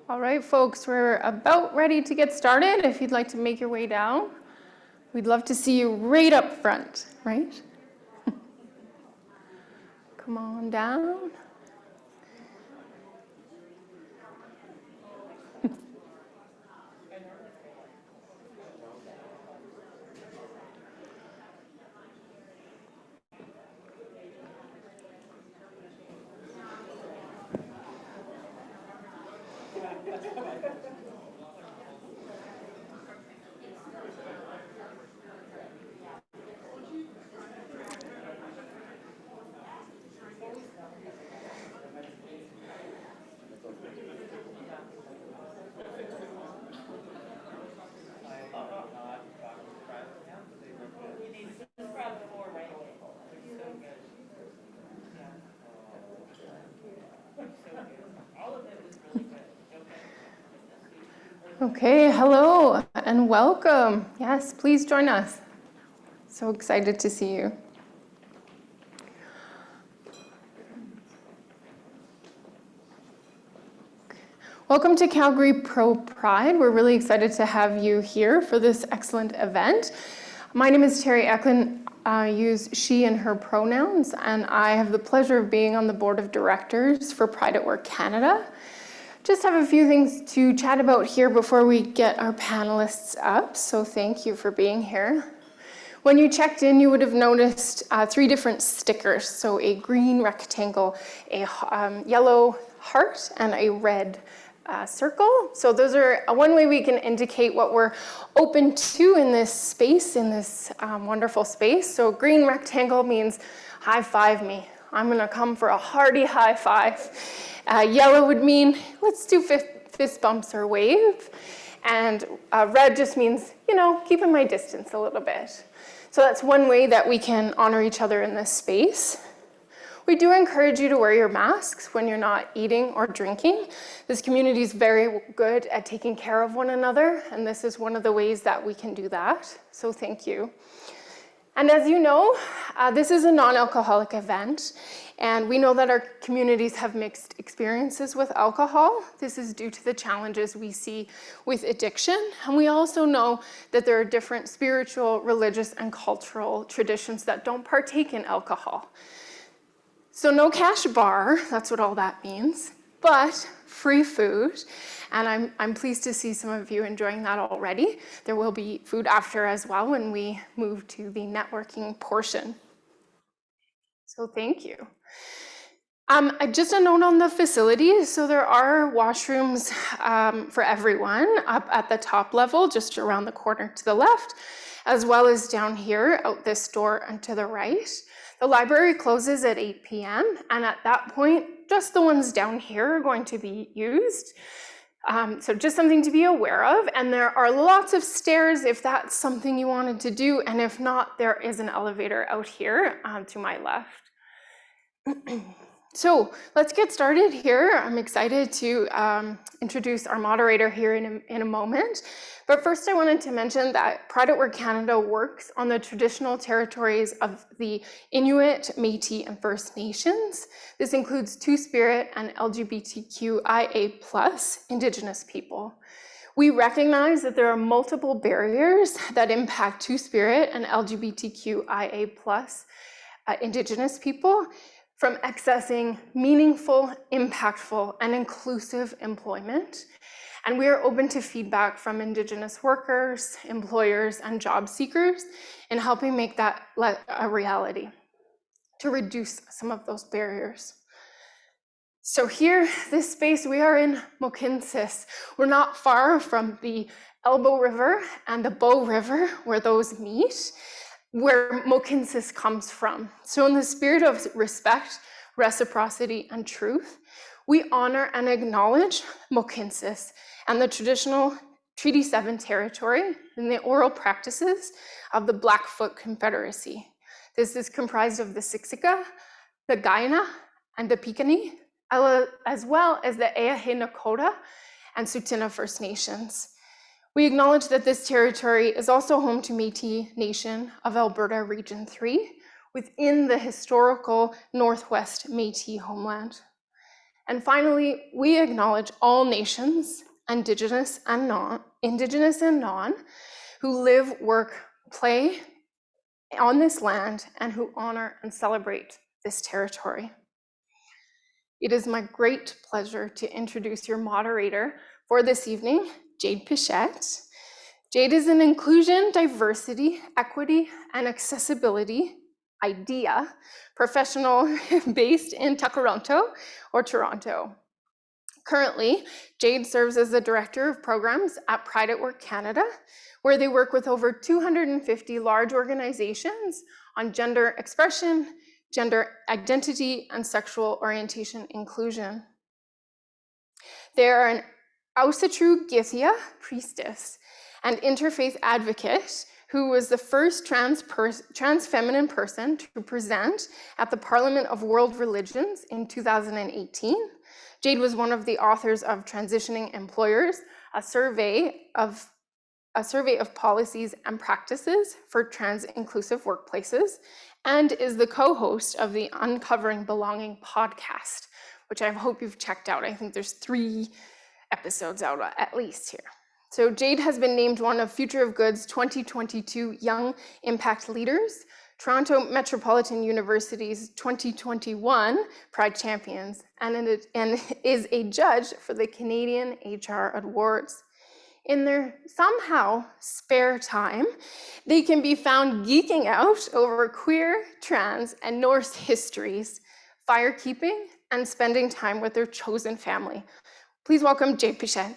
All right, folks, we're about ready to get started. If you'd like to make your way down, we'd love to see you right up front, right? Come on down. Okay, hello and welcome. Yes, please join us. So excited to see you. Welcome to Calgary ProPride. We're really excited to have you here for this excellent event. My name is Terri Eklund. I use she and her pronouns, and I have the pleasure of being on the board of directors for Pride at Work Canada. Just have a few things to chat about here before we get our panelists up, so thank you for being here. When you checked in, you would have noticed 3 different stickers, so a green rectangle, a yellow heart, and a red circle. So those are one way we can indicate what we're open to in this space, in this wonderful space. So green rectangle means high five me. I'm gonna come for a hearty high five. Yellow would mean let's do fist bumps or wave. And red just means, keeping my distance a little bit. So that's one way that we can honor each other in this space. We do encourage you to wear your masks when you're not eating or drinking. This community is very good at taking care of one another, and this is one of the ways that we can do that. So thank you. And as you know, this is a non-alcoholic event, and we know that our communities have mixed experiences with alcohol. This is due to the challenges we see with addiction, and we also know that there are different spiritual, religious, and cultural traditions that don't partake in alcohol. So no cash bar, that's what all that means, but free food. And I'm pleased to see some of you enjoying that already. There will be food after as well when we move to the networking portion. So thank you. Just a note on the facilities. So there are washrooms for everyone up at the top level, just around the corner to the left, as well as down here out this door and to the right. The library closes at 8 p.m. and at that point, just the ones down here are going to be used. So just something to be aware of. And there are lots of stairs if that's something you wanted to do. And if not, there is an elevator out here to my left. So let's get started here. I'm excited to introduce our moderator here in a moment. But first I wanted to mention that Pride at Work Canada works on the traditional territories of the Inuit, Métis, and First Nations. This includes Two-Spirit and LGBTQIA+ Indigenous people. We recognize that there are multiple barriers that impact Two-Spirit and LGBTQIA+ Indigenous people from accessing meaningful, impactful, and inclusive employment. And we are open to feedback from Indigenous workers, employers, and job seekers in helping make that a reality, to reduce some of those barriers. So here, this space, we are in Mohkinstsis. We're not far from the Elbow River and the Bow River where those meet, where Mohkinstsis comes from. So in the spirit of respect, reciprocity, and truth, we honor and acknowledge Mohkinstsis and the traditional Treaty 7 territory and the oral practices of the Blackfoot Confederacy. This is comprised of the Siksika, the Kainai, and the Piikani, as well as the Eyahe Nakota and Tsuut'ina First Nations. We acknowledge that this territory is also home to Métis Nation of Alberta Region 3 within the historical Northwest Métis homeland. And finally, we acknowledge all nations, Indigenous and non, who live, work, play on this land and who honor and celebrate this territory. It is my great pleasure to introduce your moderator for this evening, Jade Pichette. Jade is an inclusion, diversity, equity, and accessibility IDEA professional based in Toronto. Currently, Jade serves as the Director of Programs at Pride at Work Canada, where they work with over 250 large organizations on gender expression, gender identity, and sexual orientation inclusion. They are an Ausatru Githia priestess and interfaith advocate who was the first trans feminine person to present at the Parliament of World Religions in 2018. Jade was one of the authors of Transitioning Employers, a survey of policies and practices for trans-inclusive workplaces, and is the co-host of the Uncovering Belonging podcast, which I hope you've checked out. I think there's 3 episodes out at least here. So Jade has been named one of Future of Good's 2022 Young Impact Leaders, Toronto Metropolitan University's 2021 Pride Champions, and is a judge for the Canadian HR Awards. In their somehow spare time, they can be found geeking out over queer, trans, and Norse histories, firekeeping, and spending time with their chosen family. Please welcome Jade Pichette.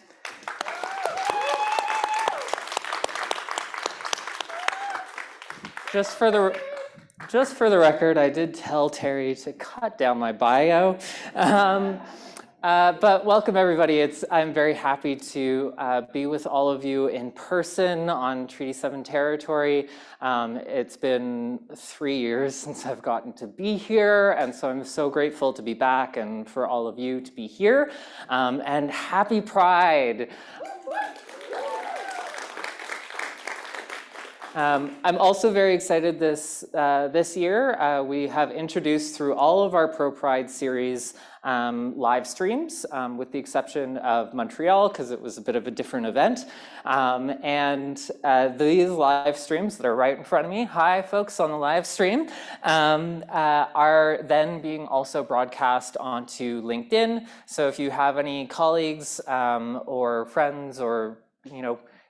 Just for the record, I did tell Terri to cut down my bio. But welcome everybody. I'm very happy to be with all of you in person on Treaty 7 territory. It's been 3 years since I've gotten to be here, and so I'm so grateful to be back and for all of you to be here. And happy Pride. I'm also very excited this year. We have introduced through all of our ProPride series live streams, with the exception of Montreal, because it was a bit of a different event. These live streams that are right in front of me, hi folks on the live stream, are then being also broadcast onto LinkedIn. So if you have any colleagues or friends or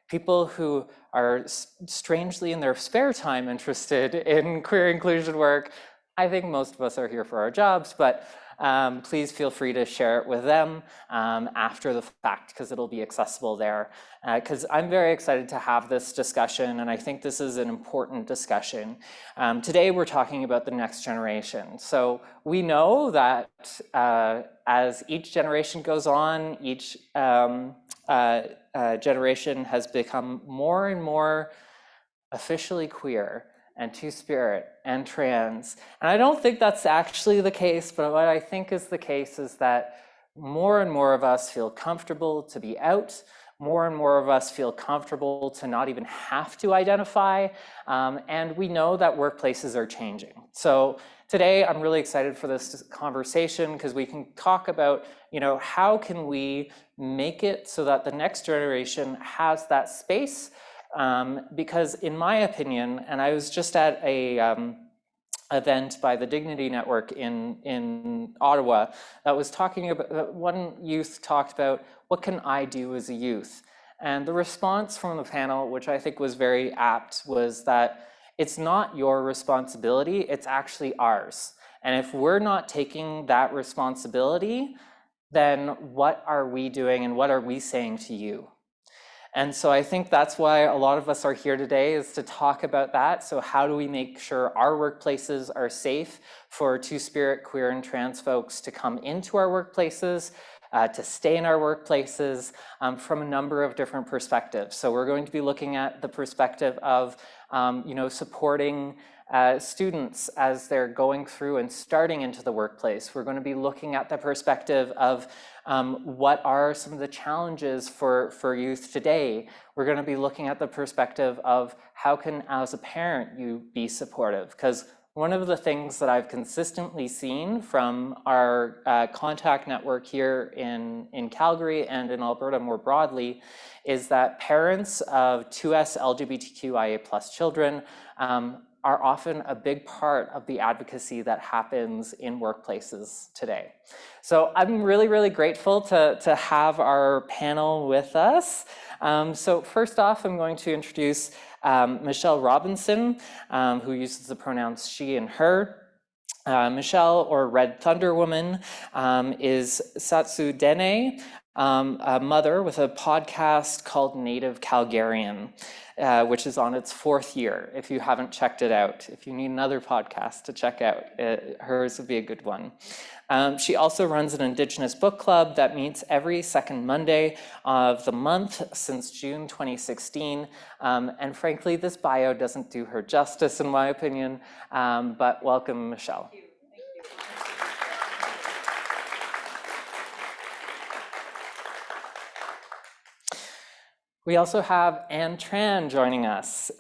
people who are strangely in their spare time interested in queer inclusion work, I think most of us are here for our jobs, but please feel free to share it with them after the fact, because it'll be accessible there. Because I'm very excited to have this discussion, and I think this is an important discussion. Today we're talking about the next generation. So we know that as each generation goes on, each generation has become more and more officially queer and two-spirit and trans. And I don't think that's actually the case, but what I think is the case is that more and more of us feel comfortable to be out. More and more of us feel comfortable to not even have to identify. And we know that workplaces are changing. So today, I'm really excited for this conversation because we can talk about, how can we make it so that the next generation has that space? Because in my opinion, and I was just at a event by the Dignity Network in Ottawa that was talking about, one youth talked about, what can I do as a youth? And the response from the panel, which I think was very apt, was that it's not your responsibility, it's actually ours. And if we're not taking that responsibility, then what are we doing and what are we saying to you? And so I think that's why a lot of us are here today, is to talk about that. So how do we make sure our workplaces are safe for two-spirit, queer, and trans folks to come into our workplaces, to stay in our workplaces from a number of different perspectives. So we're going to be looking at the perspective of supporting students as they're going through and starting into the workplace. We're going to be looking at the perspective of what are some of the challenges for youth today. We're going to be looking at the perspective of how can, as a parent, you be supportive? Because one of the things that I've consistently seen from our contact network here in Calgary and in Alberta more broadly is that parents of 2S LGBTQIA+ children are often a big part of the advocacy that happens in workplaces today. So I'm really, really grateful to have our panel with us. So first off, I'm going to introduce Michelle Robinson, who uses the pronouns she and her. Michelle, or Red Thunder Woman, is Satsu Dene, a mother with a podcast called Native Calgarian, which is on its 4th year. If you haven't checked it out, if you need another podcast to check out, hers would be a good one. She also runs an Indigenous book club that meets every second Monday of the month since June 2016. And frankly, this bio doesn't do her justice, in my opinion, but welcome, Michelle. Thank you. We also have Tran joining us,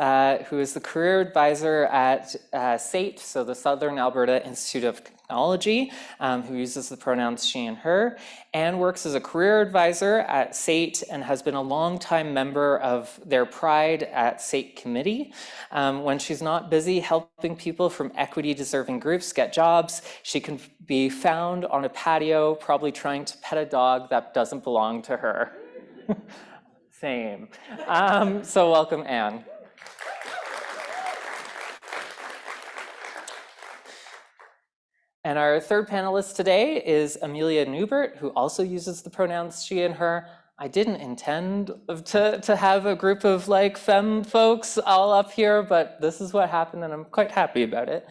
who is the career advisor at SAIT, so the Southern Alberta Institute of Technology, who uses the pronouns she and her, and works as a career advisor at SAIT and has been a longtime member of their Pride at SAIT committee. When she's not busy helping people from equity-deserving groups get jobs, she can be found on a patio, probably trying to pet a dog that doesn't belong to her. Same. So welcome, Anne. And our third panelist today is Amelia Newbert, who also uses the pronouns she and her. I didn't intend to have a group of like femme folks all up here, but this is what happened and I'm quite happy about it.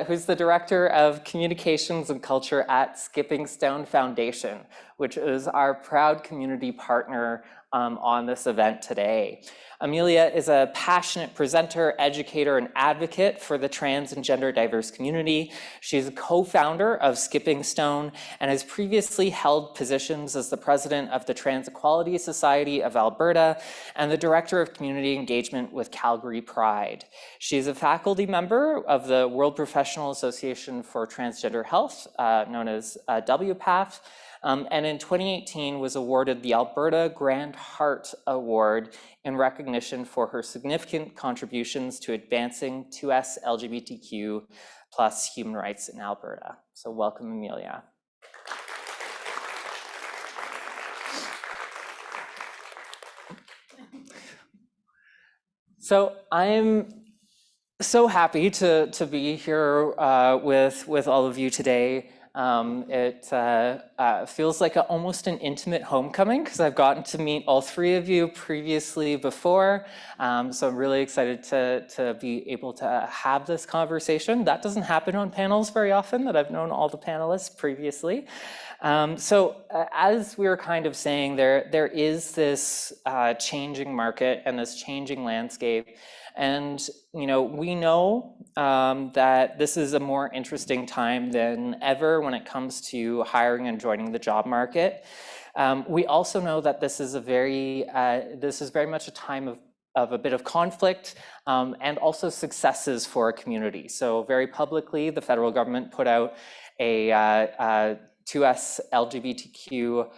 Who's the Director of Communications and Culture at Skipping Stone Foundation, which is our proud community partner on this event today. Amelia is a passionate presenter, educator, and advocate for the trans and gender diverse community. She's a co-founder of Skipping Stone and has previously held positions as the president of the Trans Equality Society of Alberta and the director of community engagement with Calgary ProPride. She's a faculty member of the World Professional Association for Transgender Health, known as WPATH, and in 2018 was awarded the Alberta Grand Heart Award in recognition for her significant contributions to advancing 2S LGBTQ+ human rights in Alberta. So welcome, Amelia. So I'm so happy to be here with all of you today. It feels like almost an intimate homecoming because I've gotten to meet all 3 of you previously before. So I'm really excited to be able to have this conversation. That doesn't happen on panels very often, that I've known all the panelists previously. So as we were kind of saying, there is this changing market and this changing landscape. And we know that this is a more interesting time than ever when it comes to hiring and joining the job market. We also know that this is very much a time of a bit of conflict and also successes for a community. So very publicly, the federal government put out a 2S LGBTQI+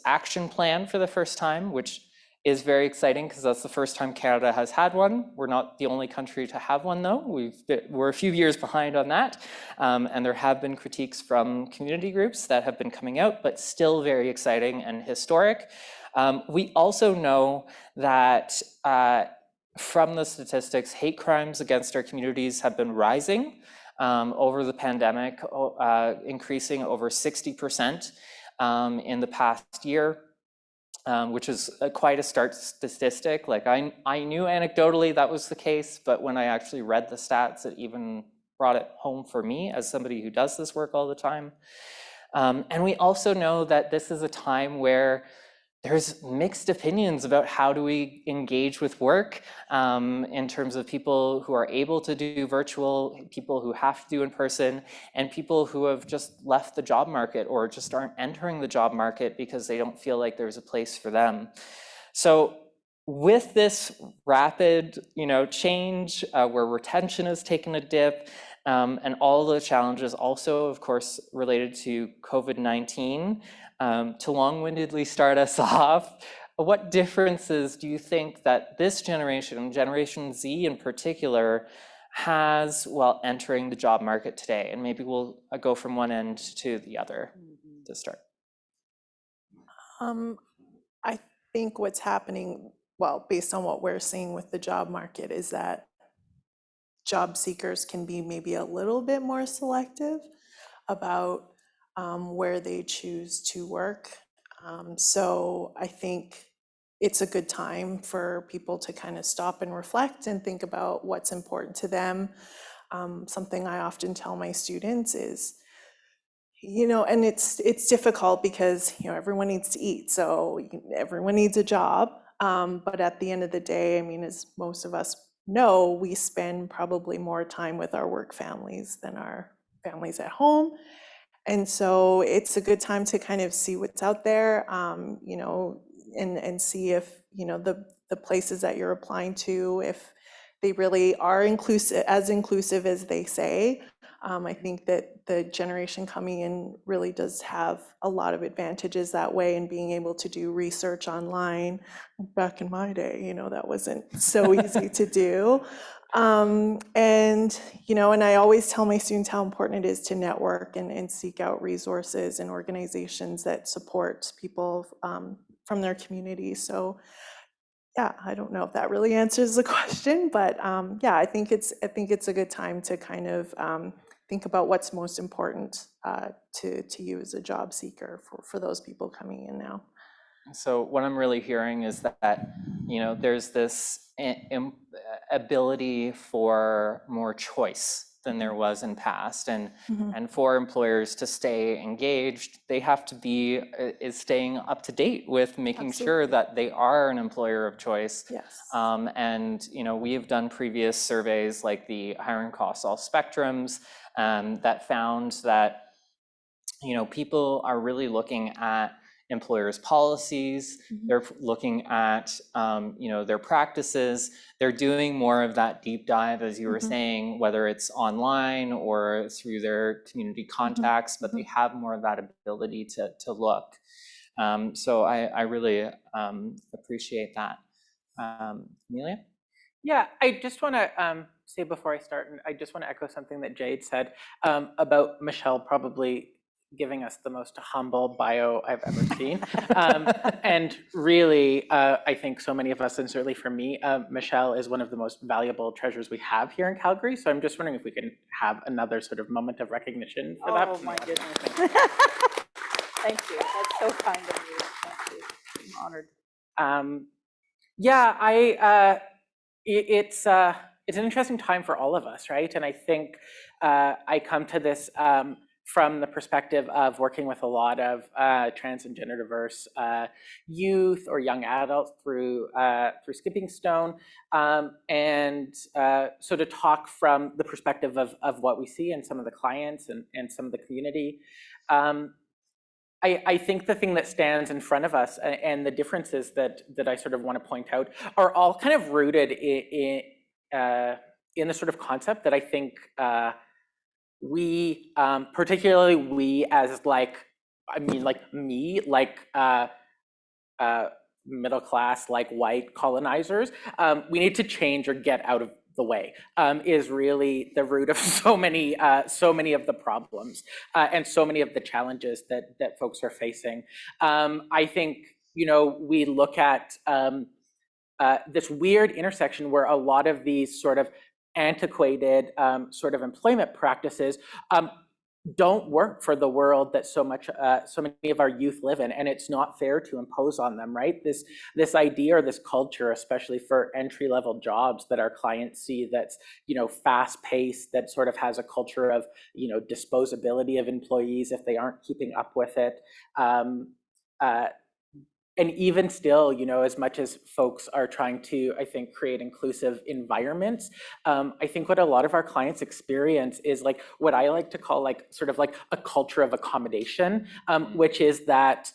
action plan for the first time, which is very exciting because that's the first time Canada has had one. We're not the only country to have one though. We're a few years behind on that. And there have been critiques from community groups that have been coming out, but still very exciting and historic. We also know that from the statistics, hate crimes against our communities have been rising over the pandemic, increasing over 60% in the past year. Which is quite a stark statistic. Like I knew anecdotally that was the case, but when I actually read the stats, it even brought it home for me as somebody who does this work all the time. And we also know that this is a time where there's mixed opinions about how do we engage with work in terms of people who are able to do virtual, people who have to do in person, and people who have just left the job market or just aren't entering the job market because they don't feel like there's a place for them. So with this rapid, change where retention has taken a dip, and all the challenges also, of course, related to COVID-19, to long-windedly start us off, what differences do you think that this generation, Generation Z in particular, has while entering the job market today? And maybe we'll go from one end to the other to start. I think what's happening, well, based on what we're seeing with the job market, is that job seekers can be maybe a little bit more selective about where they choose to work. So I think it's a good time for people to kind of stop and reflect and think about what's important to them. Something I often tell my students is, and it's difficult because, everyone needs to eat, so everyone needs a job. But at the end of the day, I mean, as most of us know, we spend probably more time with our work families than our families at home. And so it's a good time to kind of see what's out there, and see if, the places that you're applying to, if they really are inclusive as they say. I think that the generation coming in really does have a lot of advantages that way, and being able to do research online. Back in my day, that wasn't so easy to do. And I always tell my students how important it is to network and seek out resources and organizations that support people from their community. So yeah, I don't know if that really answers the question, but yeah, I think it's a good time to kind of think about what's most important to you as a job seeker for those people coming in now. So what I'm really hearing is that, there's this ability for more choice than there was in past, and for employers to stay engaged, they have to be staying up to date with making sure that they are an employer of choice. Yes. And we have done previous surveys like the Hiring Costs All Spectrums that found that people are really looking at employers' policies, they're looking at their practices, they're doing more of that deep dive, as you were saying, whether it's online or through their community contacts, but they have more of that ability to look. So I really appreciate that. Amelia? Yeah, I just want to say before I start, and I just want to echo something that Jade said about Michelle probably giving us the most humble bio I've ever seen. And really, I think so many of us, and certainly for me, Michelle is one of the most valuable treasures we have here in Calgary. So I'm just wondering if we can have another sort of moment of recognition for that. Oh my goodness. Thank you. That's so kind of you. Thank you. I'm honored. Yeah, it's an interesting time for all of us, right? And I think I come to this from the perspective of working with a lot of trans and gender diverse youth or young adults through Skipping Stone, and so to talk from the perspective of what we see in some of the clients and some of the community. I think the thing that stands in front of us and the differences that I sort of want to point out are all kind of rooted in the sort of concept that I think we, particularly we as middle class, white colonizers, we need to change or get out of the way, is really the root of so many of the problems and so many of the challenges that folks are facing. I think, we look at this weird intersection where a lot of these sort of antiquated sort of employment practices don't work for the world that so many of our youth live in, and it's not fair to impose on them, right? This idea or this culture, especially for entry-level jobs that our clients see, that's fast-paced, that sort of has a culture of disposability of employees if they aren't keeping up with it. And even still, as much as folks are trying to, I think, create inclusive environments, I think what a lot of our clients experience is what I like to call sort of a culture of accommodation, which is that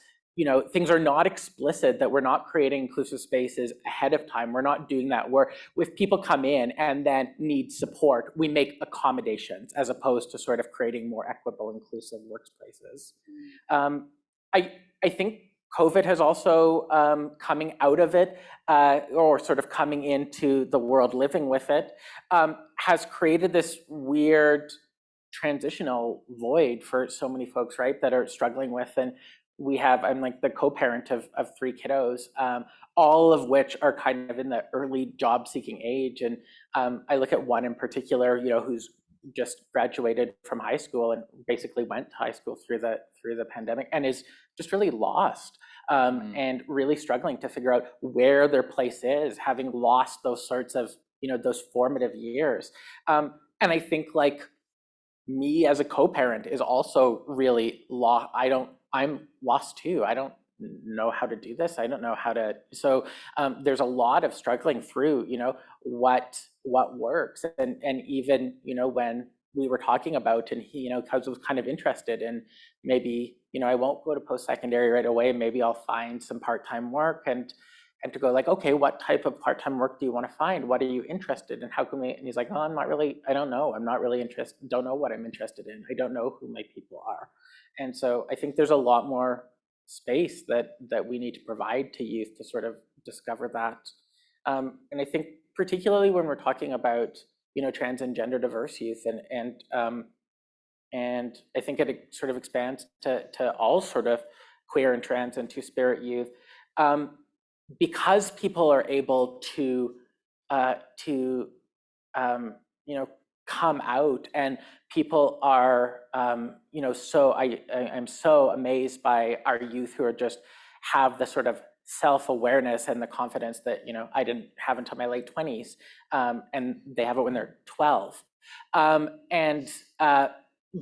things are not explicit, that we're not creating inclusive spaces ahead of time. We're not doing that. Where if people come in and then need support, we make accommodations as opposed to sort of creating more equitable, inclusive workplaces. I think COVID has also coming out of it, or sort of coming into the world living with it, has created this weird transitional void for so many folks, right, that are struggling with. And I'm like the co-parent of 3 kiddos, all of which are kind of in the early job seeking age. And I look at one in particular, who's just graduated from high school and basically went to high school through the pandemic and is just really lost, and really struggling to figure out where their place is, having lost those sorts of, those formative years. And I think like me as a co-parent is also really lost. I'm lost too. I don't know how to do this. I don't know how to. So there's a lot of struggling through, what works. And even, when we were talking about, and he, because I was kind of interested in maybe, I won't go to post-secondary right away. Maybe I'll find some part-time work and to go like, okay, what type of part-time work do you want to find? What are you interested in? How can we? And he's like, oh, I don't know. I'm not really interested. Don't know what I'm interested in. I don't know who my people are. And so I think there's a lot more space that we need to provide to youth to sort of discover that. And I think particularly when we're talking about, trans and gender diverse youth, and I think it sort of expands to all sort of queer and trans and two-spirit youth, because people are able to come out, and people are, so I'm so amazed by our youth who are just have the sort of self-awareness and the confidence that, I didn't have until my late 20s, and they have it when they're 12. And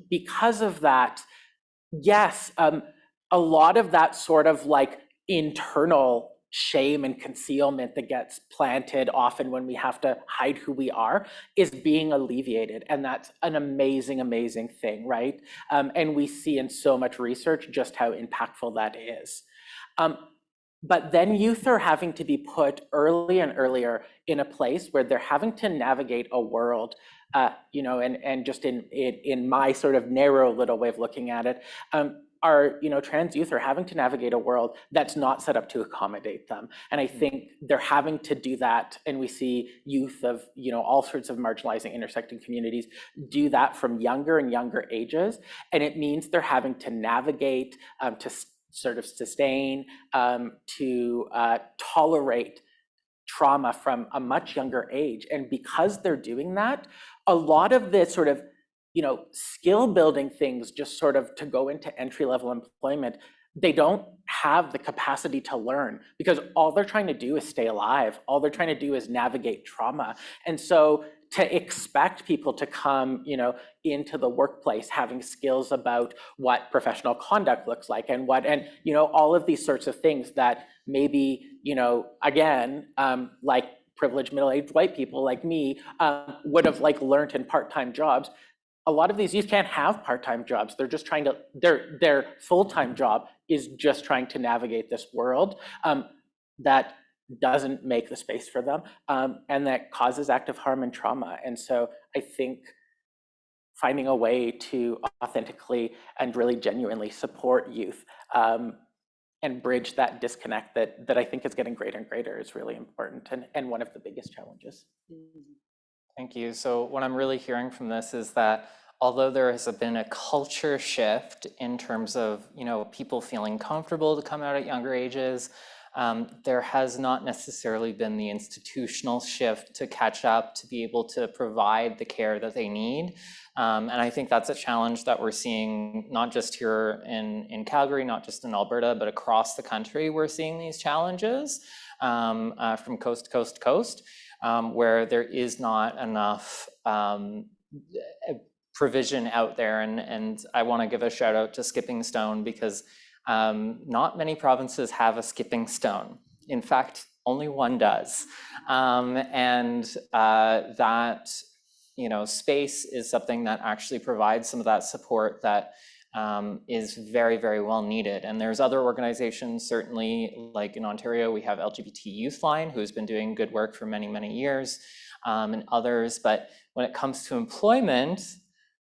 because of that, yes, a lot of that sort of like internal shame and concealment that gets planted often when we have to hide who we are is being alleviated. And that's an amazing, amazing thing, right? And we see in so much research just how impactful that is. But then youth are having to be put early and earlier in a place where they're having to navigate a world, and just in my sort of narrow little way of looking at it, our trans youth are having to navigate a world that's not set up to accommodate them. And I think they're having to do that. And we see youth of all sorts of marginalizing intersecting communities do that from younger and younger ages. And it means they're having to navigate, to sort of sustain, to tolerate trauma from a much younger age. And because they're doing that, a lot of the sort of skill building things just sort of to go into entry-level employment, they don't have the capacity to learn, because all they're trying to do is stay alive. All they're trying to do is navigate trauma. And so to expect people to come, into the workplace having skills about what professional conduct looks like and all of these sorts of things that maybe, again, like privileged middle-aged white people like me would have like learned in part-time jobs. A lot of these youth can't have part-time jobs. They're just trying to, their full-time job is just trying to navigate this world that doesn't make the space for them, and that causes active harm and trauma. And so I think finding a way to authentically and really genuinely support youth and bridge that disconnect that I think is getting greater and greater is really important, and one of the biggest challenges. Thank you. So what I'm really hearing from this is that although there has been a culture shift in terms of people feeling comfortable to come out at younger ages, there has not necessarily been the institutional shift to catch up to be able to provide the care that they need. And I think that's a challenge that we're seeing not just here in Calgary, not just in Alberta, but across the country. We're seeing these challenges from coast to coast to coast, where there is not enough provision out there. And I want to give a shout out to Skipping Stone, because not many provinces have a skipping stone. In fact, only one does. And that space is something that actually provides some of that support that is very, very well needed. And there's other organizations, certainly, like in Ontario, we have LGBT Youth Line, who's been doing good work for many, many years, and others. But when it comes to employment,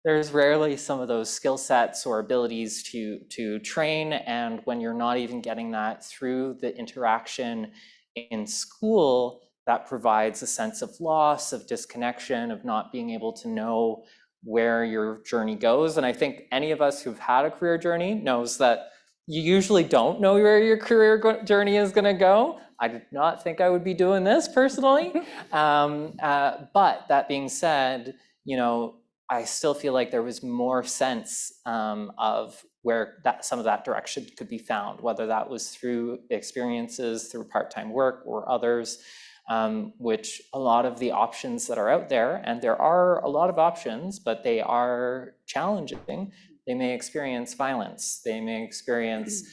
there's rarely some of those skill sets or abilities to train. And when you're not even getting that through the interaction in school, that provides a sense of loss, of disconnection, of not being able to know where your journey goes. And I think any of us who've had a career journey knows that you usually don't know where your career journey is going to go. I did not think I would be doing this personally. But that being said, I still feel like there was more sense of where some of that direction could be found, whether that was through experiences, through part-time work or others. Which a lot of the options that are out there, and there are a lot of options, but they are challenging. They may experience violence. They may experience,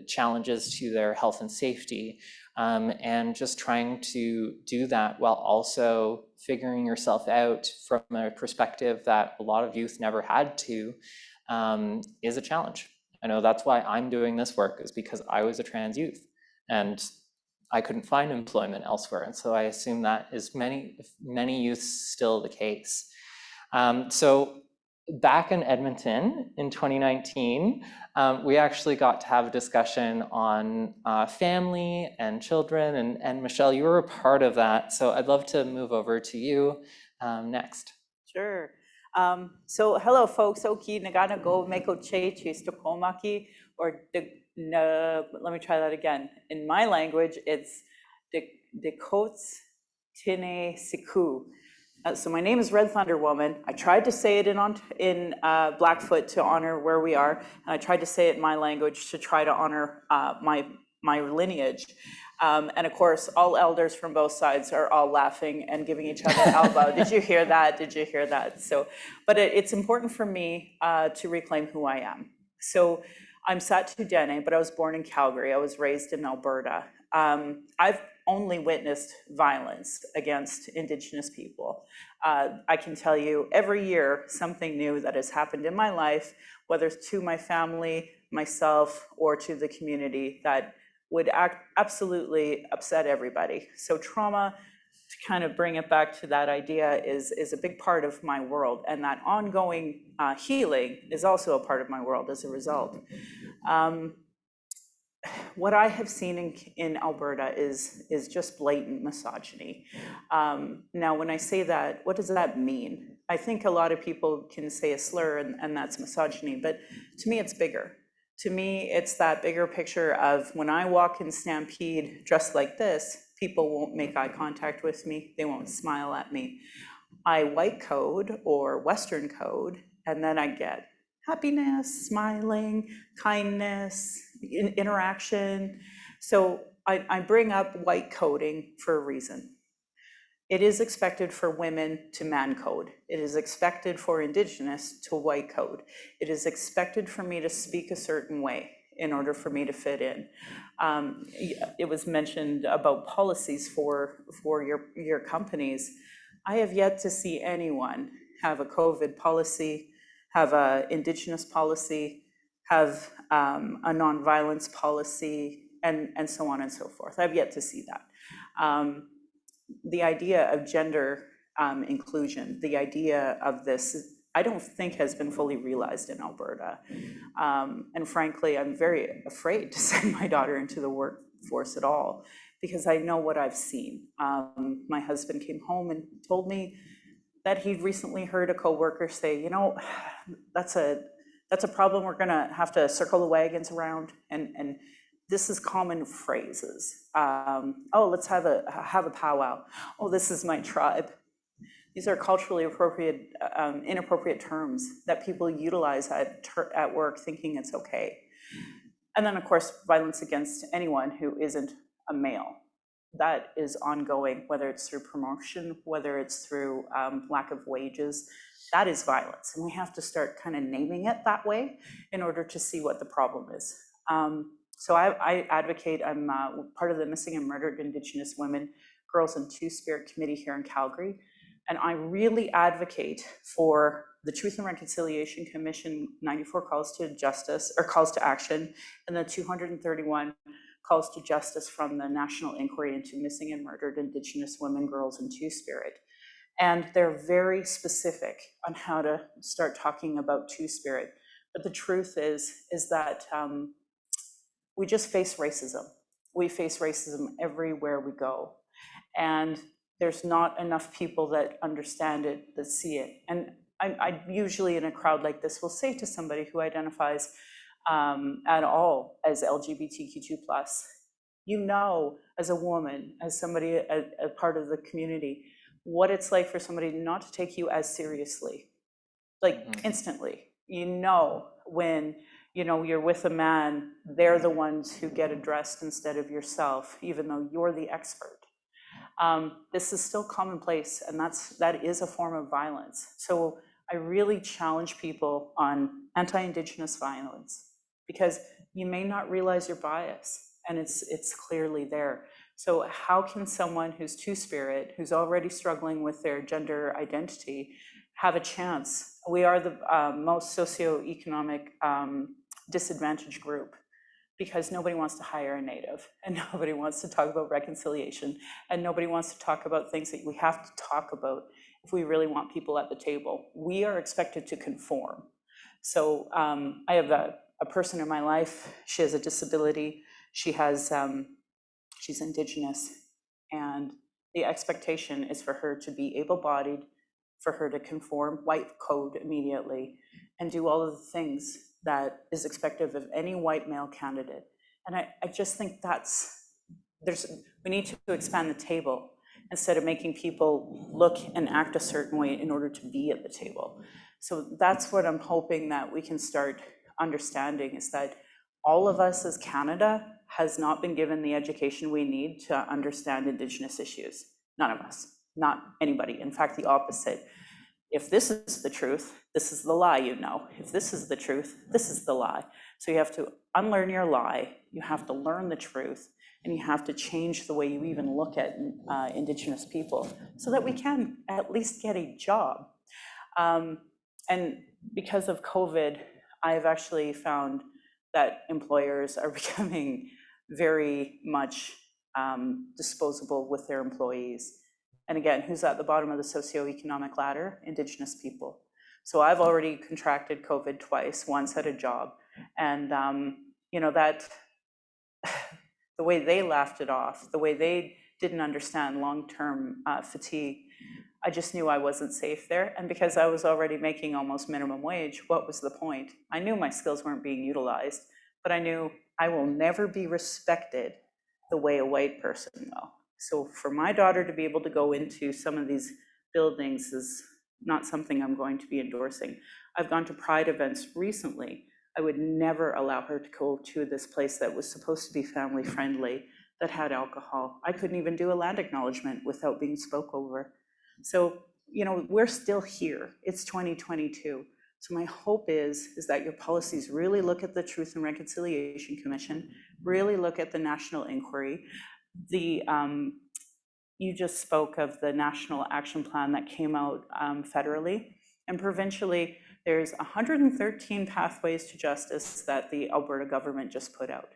challenges to their health and safety, and just trying to do that while also figuring yourself out from a perspective that a lot of youth never had to, is a challenge. I know that's why I'm doing this work, is because I was a trans youth. And I couldn't find employment elsewhere. And so I assume that is many youths still the case. So back in Edmonton in 2019, we actually got to have a discussion on family and children. And Michelle, you were a part of that. So I'd love to move over to you next. Sure. So hello, folks. Oki nagana go meko che chistokomaki, or let me try that again. In my language, it's de kots tine siku. So my name is Red Thunder Woman. I tried to say it in Blackfoot to honor where we are, and I tried to say it in my language to try to honor my lineage. And of course, all elders from both sides are all laughing and giving each other elbow. Did you hear that? Did you hear that? So, but it's important for me to reclaim who I am. So I'm SAIT Dene, but I was born in Calgary. I was raised in Alberta. I've only witnessed violence against Indigenous people. I can tell you every year something new that has happened in my life, whether it's to my family, myself, or to the community, that would absolutely upset everybody. So trauma, to kind of bring it back to that idea, is a big part of my world, and that ongoing healing is also a part of my world as a result. What I have seen in Alberta is just blatant misogyny. Now, when I say that, what does that mean? I think a lot of people can say a slur and that's misogyny, but to me, it's bigger. To me, it's that bigger picture of when I walk in Stampede dressed like this, people won't make eye contact with me. They won't smile at me. I white code or Western code, and then I get happiness, smiling, kindness, interaction. So I bring up white coding for a reason. It is expected for women to man code. It is expected for Indigenous to white code. It is expected for me to speak a certain way in order for me to fit in. It was mentioned about policies for your companies. I have yet to see anyone have a COVID policy, have a Indigenous policy, have a nonviolence policy, and so on and so forth. I've yet to see that. The idea of gender inclusion, the idea of this, I don't think has been fully realized in Alberta. And frankly, I'm very afraid to send my daughter into the workforce at all, because I know what I've seen. My husband came home and told me that he'd recently heard a coworker say, you know, that's a problem we're gonna have to circle the wagons around, and this is common phrases. Oh, let's have a powwow. Oh, this is my tribe. These are culturally appropriate, inappropriate terms that people utilize at work thinking it's okay. And then of course, violence against anyone who isn't a male. That is ongoing, whether it's through promotion, whether it's through lack of wages. That is violence, and we have to start kind of naming it that way in order to see what the problem is. So I advocate, I'm part of the Missing and Murdered Indigenous Women, Girls and Two-Spirit Committee here in Calgary, and I really advocate for the Truth and Reconciliation Commission, 94 calls to justice, or calls to action, and the 231 calls to justice from the National Inquiry into Missing and Murdered Indigenous Women, Girls, and Two-Spirit. And they're very specific on how to start talking about Two-Spirit. But the truth is that we just face racism. We face racism everywhere we go. And there's not enough people that understand it, that see it. And I usually in a crowd like this will say to somebody who identifies at all as LGBTQ2+, you know, as a woman, as somebody, a part of the community, what it's like for somebody not to take you as seriously, like instantly. You know, when you're with a man, they're the ones who get addressed instead of yourself, even though you're the expert. This is still commonplace, and that is a form of violence. So I really challenge people on anti-Indigenous violence, because you may not realize your bias, and it's clearly there. So how can someone who's Two-Spirit, who's already struggling with their gender identity, have a chance? We are the most socioeconomic disadvantaged group, because nobody wants to hire a Native, and nobody wants to talk about reconciliation, and nobody wants to talk about things that we have to talk about if we really want people at the table. We are expected to conform. So I have a person in my life. She has a disability. She has, she's Indigenous, and the expectation is for her to be able-bodied, for her to conform, white code immediately, and do all of the things that is expected of any white male candidate. And I just think we need to expand the table instead of making people look and act a certain way in order to be at the table. So that's what I'm hoping that we can start understanding, is that all of us as Canada has not been given the education we need to understand Indigenous issues. None of us, not anybody. In fact, the opposite. If this is the truth, this is the lie, you know. If this is the truth, this is the lie. So you have to unlearn your lie, you have to learn the truth, and you have to change the way you even look at Indigenous people so that we can at least get a job. And because of COVID, I've actually found that employers are becoming very much disposable with their employees. And again, who's at the bottom of the socioeconomic ladder? Indigenous people. So I've already contracted COVID twice, once at a job. And that the way they laughed it off, the way they didn't understand long-term fatigue, I just knew I wasn't safe there. And because I was already making almost minimum wage, what was the point? I knew my skills weren't being utilized, but I knew I will never be respected the way a white person will. So for my daughter to be able to go into some of these buildings is not something I'm going to be endorsing. I've gone to Pride events recently. I would never allow her to go to this place that was supposed to be family friendly, that had alcohol. I couldn't even do a land acknowledgement without being spoke over. So, we're still here. It's 2022. So my hope is that your policies really look at the Truth and Reconciliation Commission, really look at the National Inquiry. You just spoke of the National Action Plan that came out federally, and provincially, there's 113 pathways to justice that the Alberta government just put out.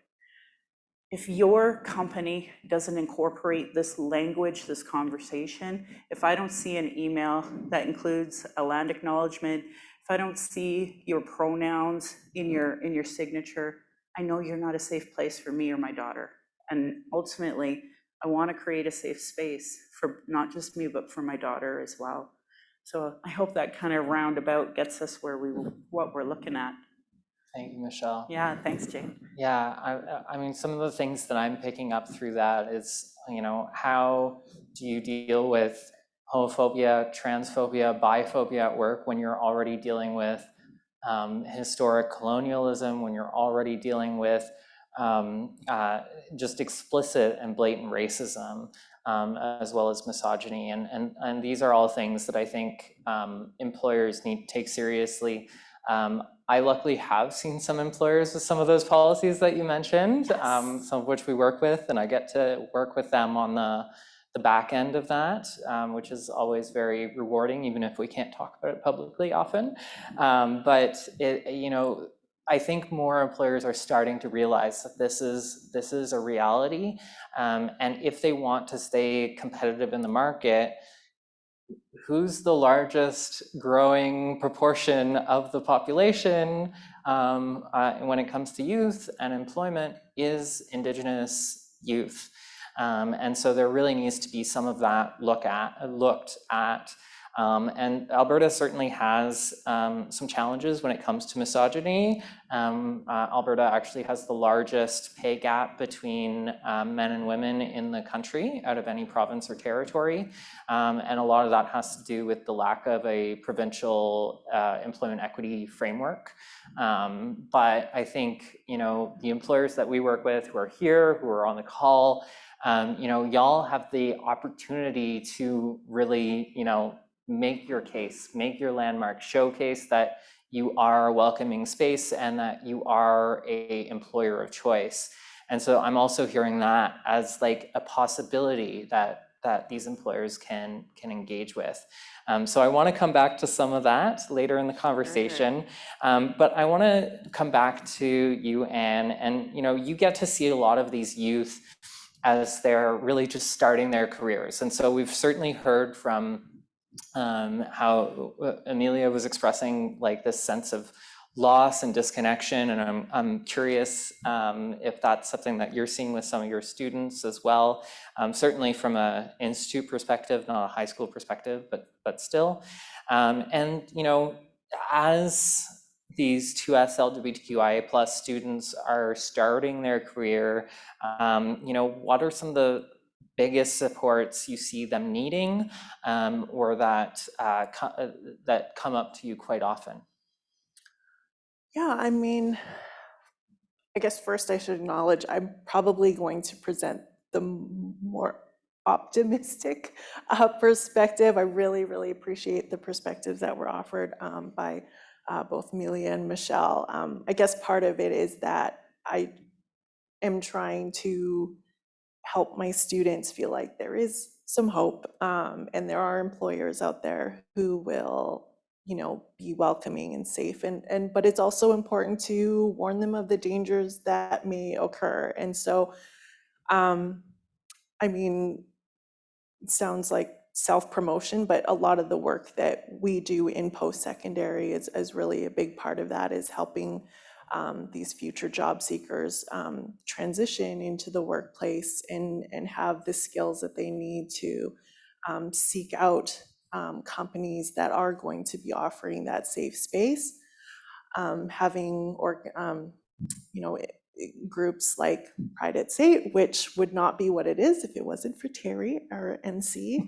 If your company doesn't incorporate this language, this conversation, if I don't see an email that includes a land acknowledgement, if I don't see your pronouns in your signature, I know you're not a safe place for me or my daughter. And ultimately, I want to create a safe space for not just me, but for my daughter as well. So I hope that kind of roundabout gets us what we're looking at. Thank you, Michelle. Yeah, thanks, Jade. Yeah, I mean, some of the things that I'm picking up through that is, how do you deal with homophobia, transphobia, biphobia at work when you're already dealing with historic colonialism, when you're already dealing with just explicit and blatant racism, as well as misogyny. And these are all things that I think employers need to take seriously. I luckily have seen some employers with some of those policies that you mentioned, yes. Some of which we work with, and I get to work with them on the back end of that, which is always very rewarding, even if we can't talk about it publicly often. But I think more employers are starting to realize that this is a reality, and if they want to stay competitive in the market, who's the largest growing proportion of the population when it comes to youth and employment is Indigenous youth. And so there really needs to be some of that looked at. And Alberta certainly has some challenges when it comes to misogyny. Alberta actually has the largest pay gap between men and women in the country out of any province or territory. And a lot of that has to do with the lack of a provincial employment equity framework. But I think, the employers that we work with who are here, who are on the call, y'all have the opportunity to really, make your case, make your landmark, showcase that you are a welcoming space and that you are a employer of choice. And so I'm also hearing that as like a possibility that these employers can engage with. So I want to come back to some of that later in the conversation, but I want to come back to you, Anne, and you get to see a lot of these youth as they're really just starting their careers. And so we've certainly heard from how Amelia was expressing like this sense of loss and disconnection, and I'm curious if that's something that you're seeing with some of your students as well. Certainly from an institute perspective, not a high school perspective, but still. And as these 2S LGBTQIA plus students are starting their career, what are some of the biggest supports you see them needing, or that come up to you quite often? Yeah, I mean, I guess first I should acknowledge I'm probably going to present the more optimistic perspective. I really, really appreciate the perspectives that were offered by both Amelia and Michelle. I guess part of it is that I am trying to help my students feel like there is some hope, and there are employers out there who will be welcoming and safe, but it's also important to warn them of the dangers that may occur. And so I mean, it sounds like self-promotion, but a lot of the work that we do in post-secondary is really a big part of that, is helping these future job seekers transition into the workplace and have the skills that they need to seek out companies that are going to be offering that safe space. Having groups like Pride at SAIT, which would not be what it is if it wasn't for Terri, our NC.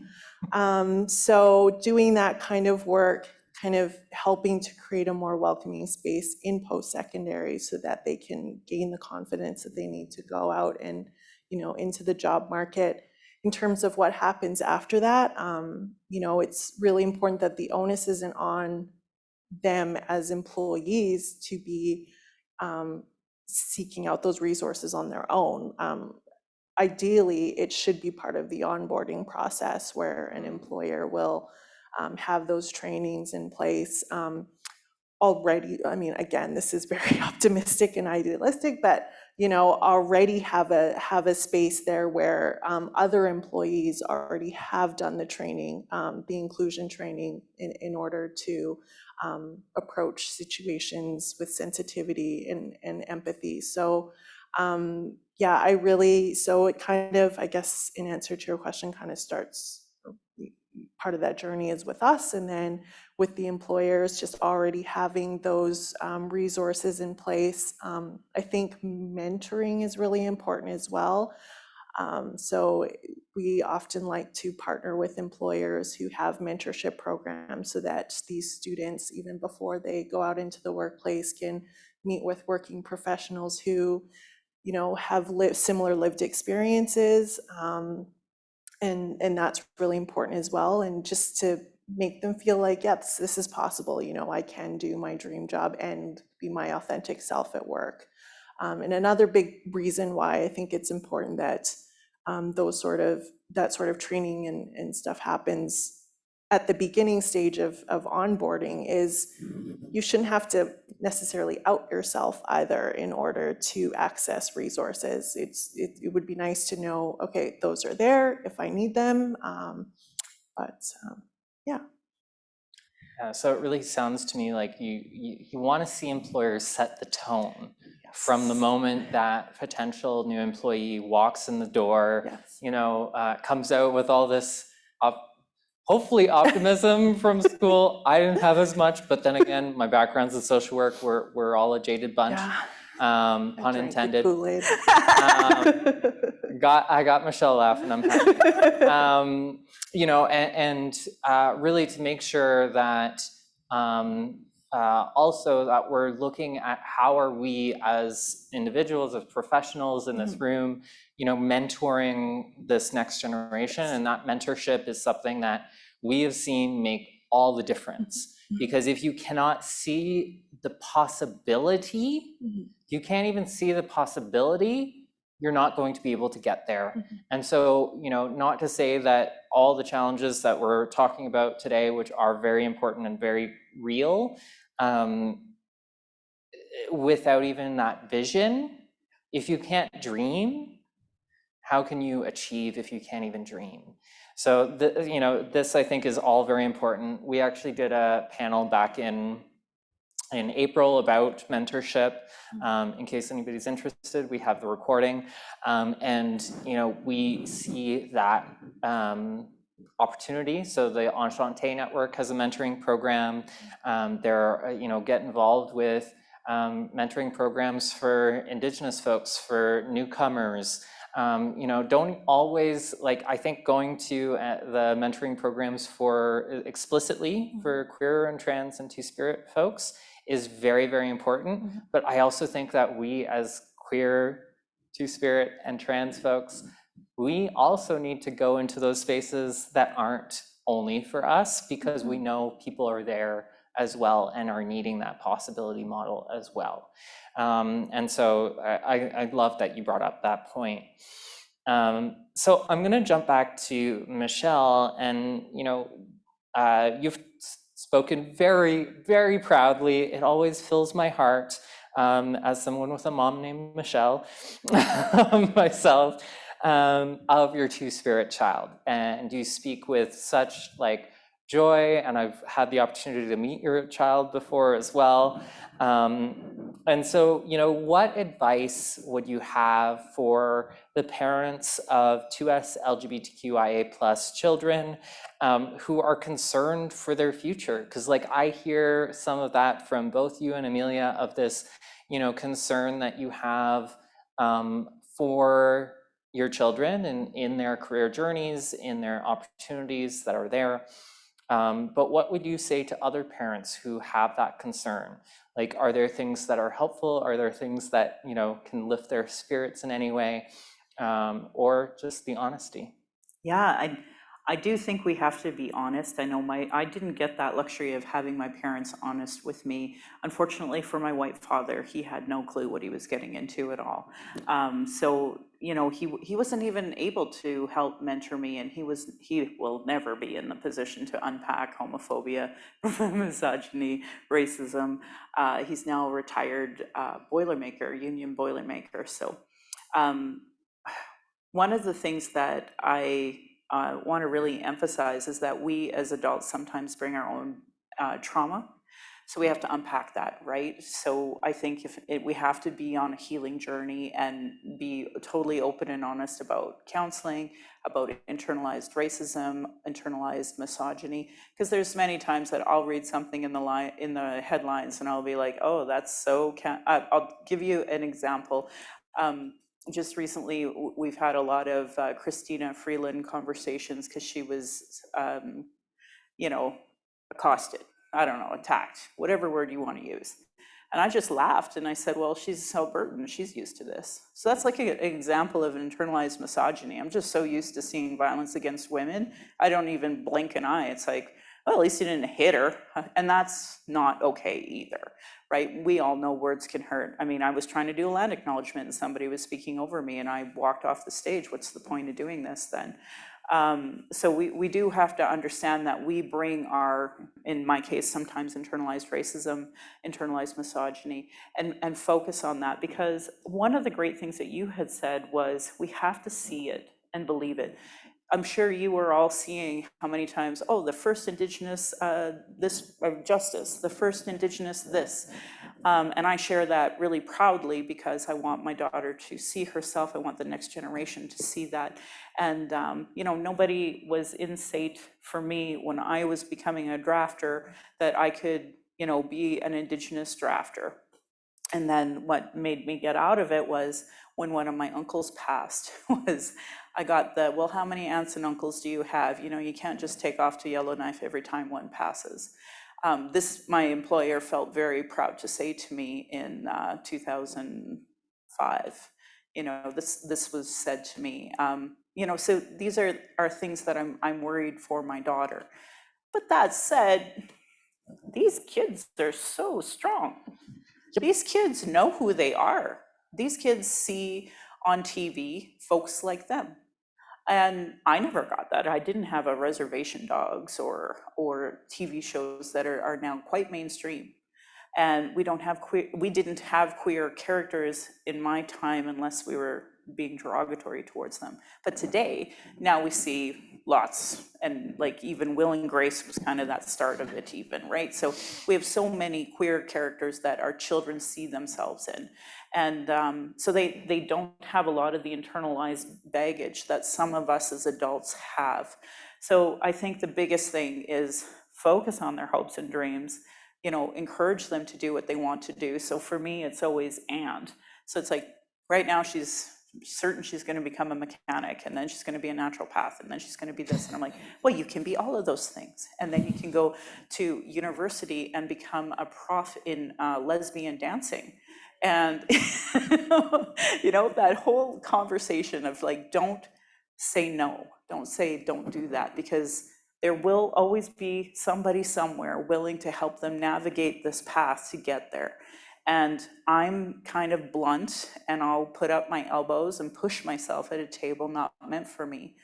So doing that kind of work, kind of helping to create a more welcoming space in post-secondary so that they can gain the confidence that they need to go out and into the job market. In terms of what happens after that, it's really important that the onus isn't on them as employees to be seeking out those resources on their own. Ideally, it should be part of the onboarding process where an employer will have those trainings in place already. I mean, again, this is very optimistic and idealistic, but already have a space there where other employees already have done the training, the inclusion training, in order to approach situations with sensitivity and empathy. So yeah, so it kind of, I guess, in answer to your question, kind of starts, part of that journey is with us, and then with the employers, just already having those resources in place. I think mentoring is really important as well. So we often like to partner with employers who have mentorship programs so that these students, even before they go out into the workplace, can meet with working professionals who have similar lived experiences. And that's really important as well. And just to make them feel like, yes, this is possible. I can do my dream job and be my authentic self at work. And another big reason why I think it's important that that sort of training and stuff happens at the beginning stage of onboarding, is you shouldn't have to necessarily out yourself either in order to access resources. It would be nice to know, okay, those are there if I need them, yeah. So it really sounds to me like you want to see employers set the tone from the moment that potential new employee walks in the door, Yes. comes out with all this hopefully optimism from school. I didn't have as much, but then again, my background's in social work. We're all a jaded bunch, I pun drank the intended. Kool-Aid. I got Michelle laughing. I'm happy. Really to make sure that also that we're looking at how are we as individuals, as professionals in this room, mentoring this next generation. And that mentorship is something that we have seen make all the difference. Because if you cannot see the possibility, you can't even see the possibility, you're not going to be able to get there. And so, not to say that all the challenges that we're talking about today, which are very important and very real, without even that vision, if you can't dream, how can you achieve if you can't even dream? So, this I think is all very important. We actually did a panel back in April about mentorship. In case anybody's interested, we have the recording. We see that opportunity. So the Enchante Network has a mentoring program. Get involved with mentoring programs for Indigenous folks, for newcomers. Don't always, I think going to the mentoring programs for explicitly for queer and trans and two-spirit folks is very, very important. But I also think that we as queer, two-spirit, and trans folks, we also need to go into those spaces that aren't only for us, because we know people are there as well and are needing that possibility model as well. And so I love that you brought up that point. So I'm gonna jump back to Michelle, and you've spoken very, very proudly. It always fills my heart, as someone with a mom named Michelle, myself, of your two-spirit child. And you speak with such joy, and I've had the opportunity to meet your child before as well. And so, what advice would you have for the parents of 2S LGBTQIA+ children who are concerned for their future? Because I hear some of that from both you and Amelia, of this, concern that you have for your children and in their career journeys, in their opportunities that are there. But what would you say to other parents who have that concern? Are there things that are helpful? Are there things that, can lift their spirits in any way? Or just the honesty? Yeah, I do think we have to be honest. I know I didn't get that luxury of having my parents honest with me. Unfortunately for my white father, he had no clue what he was getting into at all. So, he wasn't even able to help mentor me, and he will never be in the position to unpack homophobia, misogyny, racism. He's now a retired Boilermaker, union Boilermaker. So one of the things that I want to really emphasize is that we as adults sometimes bring our own trauma. So we have to unpack that, right? So I think we have to be on a healing journey and be totally open and honest about counseling, about internalized racism, internalized misogyny, because there's many times that I'll read something in the headlines and I'll be like, oh, that's so, I'll give you an example. Just recently, we've had a lot of Christina Freeland conversations because she was, accosted, attacked, whatever word you want to use. And I just laughed and I said, well, she's Albertan, she's used to this. So that's an example of internalized misogyny. I'm just so used to seeing violence against women, I don't even blink an eye. It's like, well, at least you didn't hit her. And that's not okay either, right? We all know words can hurt. I mean, I was trying to do a land acknowledgement and somebody was speaking over me and I walked off the stage. What's the point of doing this then? So we do have to understand that we bring our, in my case, sometimes internalized racism, internalized misogyny, and focus on that. Because one of the great things that you had said was we have to see it and believe it. I'm sure you were all seeing how many times, oh, the first Indigenous this justice, the first Indigenous this. And I share that really proudly because I want my daughter to see herself. I want the next generation to see that. And, nobody was in SAIT for me when I was becoming a drafter that I could, be an Indigenous drafter. And then what made me get out of it was when one of my uncles passed was I got the, well, how many aunts and uncles do you have? You can't just take off to Yellowknife every time one passes. This, my employer felt very proud to say to me in 2005, this was said to me. So these are things that I'm worried for my daughter. But that said, these kids are so strong. These kids know who they are. These kids see on TV folks like them. And I never got that. I didn't have a Reservation Dogs or TV shows that are now quite mainstream. And we didn't have queer characters in my time unless we were being derogatory towards them. But today, now we see lots, and like even Will and Grace was kind of that start of it even, right? So we have so many queer characters that our children see themselves in. And so they don't have a lot of the internalized baggage that some of us as adults have. So I think the biggest thing is focus on their hopes and dreams, encourage them to do what they want to do. So for me, it's always and. So it's like, right now she's certain she's going to become a mechanic, and then she's going to be a naturopath, and then she's going to be this. And I'm like, well, you can be all of those things. And then you can go to university and become a prof in lesbian dancing. And, that whole conversation of like, don't say no, don't do that, because there will always be somebody somewhere willing to help them navigate this path to get there. And I'm kind of blunt, and I'll put up my elbows and push myself at a table not meant for me.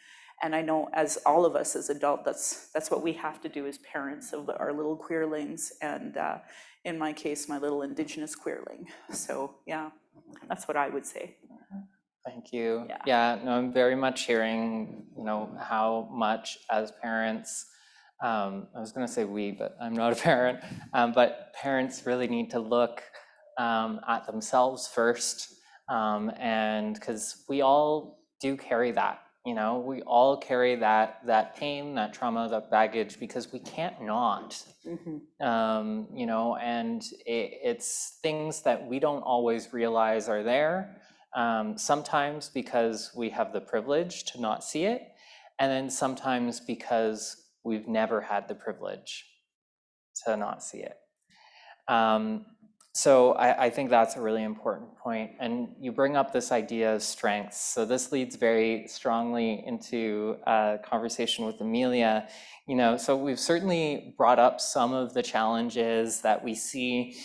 And I know, as all of us as adults, that's what we have to do as parents of our little queerlings, and in my case, my little Indigenous queerling. So yeah, that's what I would say. Thank you. Yeah. Yeah, no, I'm very much hearing, how much as parents, I was going to say we, but I'm not a parent, but parents really need to look at themselves first, and because we all do carry that, we all carry that pain, that trauma, that baggage, because we can't not, and it's things that we don't always realize are there, sometimes because we have the privilege to not see it, and then sometimes because we've never had the privilege to not see it. So I think that's a really important point. And you bring up this idea of strengths. So this leads very strongly into a conversation with Amelia. So we've certainly brought up some of the challenges that we see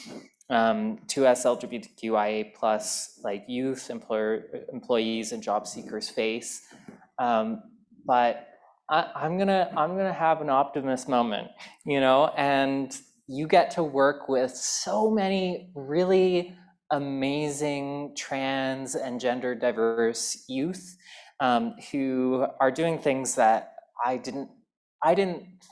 to us LGBTQIA plus like youth, employees and job seekers face. But I'm gonna have an optimist moment, and you get to work with so many really amazing trans and gender diverse youth who are doing things that I didn't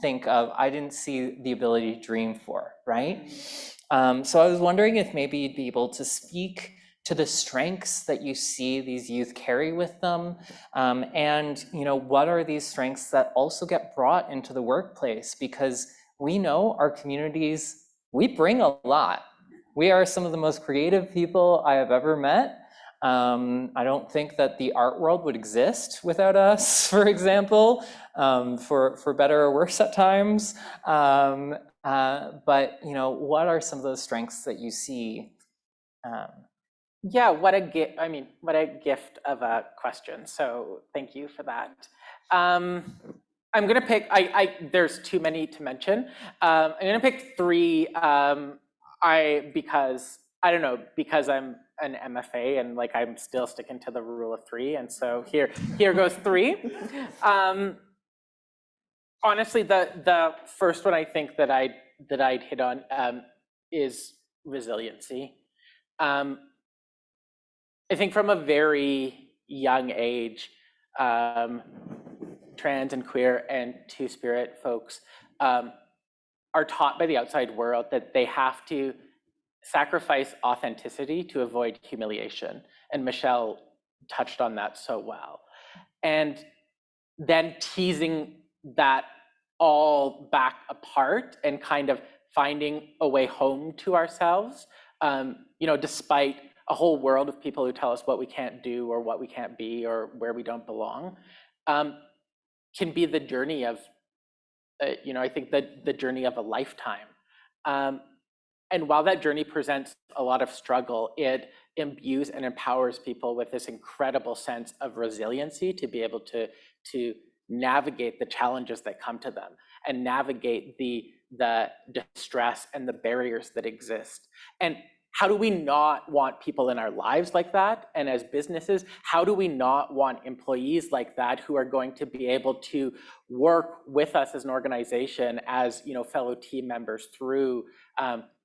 think of, I didn't see the ability to dream for, right? So I was wondering if maybe you'd be able to speak to the strengths that you see these youth carry with them, and what are these strengths that also get brought into the workplace? Because we know our communities, we bring a lot. We are some of the most creative people I have ever met. I don't think that the art world would exist without us, for example, for better or worse at times. But what are some of those strengths that you see? Yeah, what a gift. I mean, what a gift of a question. So thank you for that. I'm gonna pick, there's too many to mention. I'm gonna pick three, because, I don't know, because I'm an MFA and like I'm still sticking to the rule of three. And so here goes three. Honestly, the first one I think that I'd hit on is resiliency. I think from a very young age, trans and queer and two-spirit folks are taught by the outside world that they have to sacrifice authenticity to avoid humiliation. And Michelle touched on that so well. And then teasing that all back apart and kind of finding a way home to ourselves, despite a whole world of people who tell us what we can't do or what we can't be or where we don't belong, can be the journey of, I think the journey of a lifetime. And while that journey presents a lot of struggle, it imbues and empowers people with this incredible sense of resiliency to be able to navigate the challenges that come to them and navigate the distress and the barriers that exist. And how do we not want people in our lives like that? And as businesses, how do we not want employees like that who are going to be able to work with us as an organization, as fellow team members through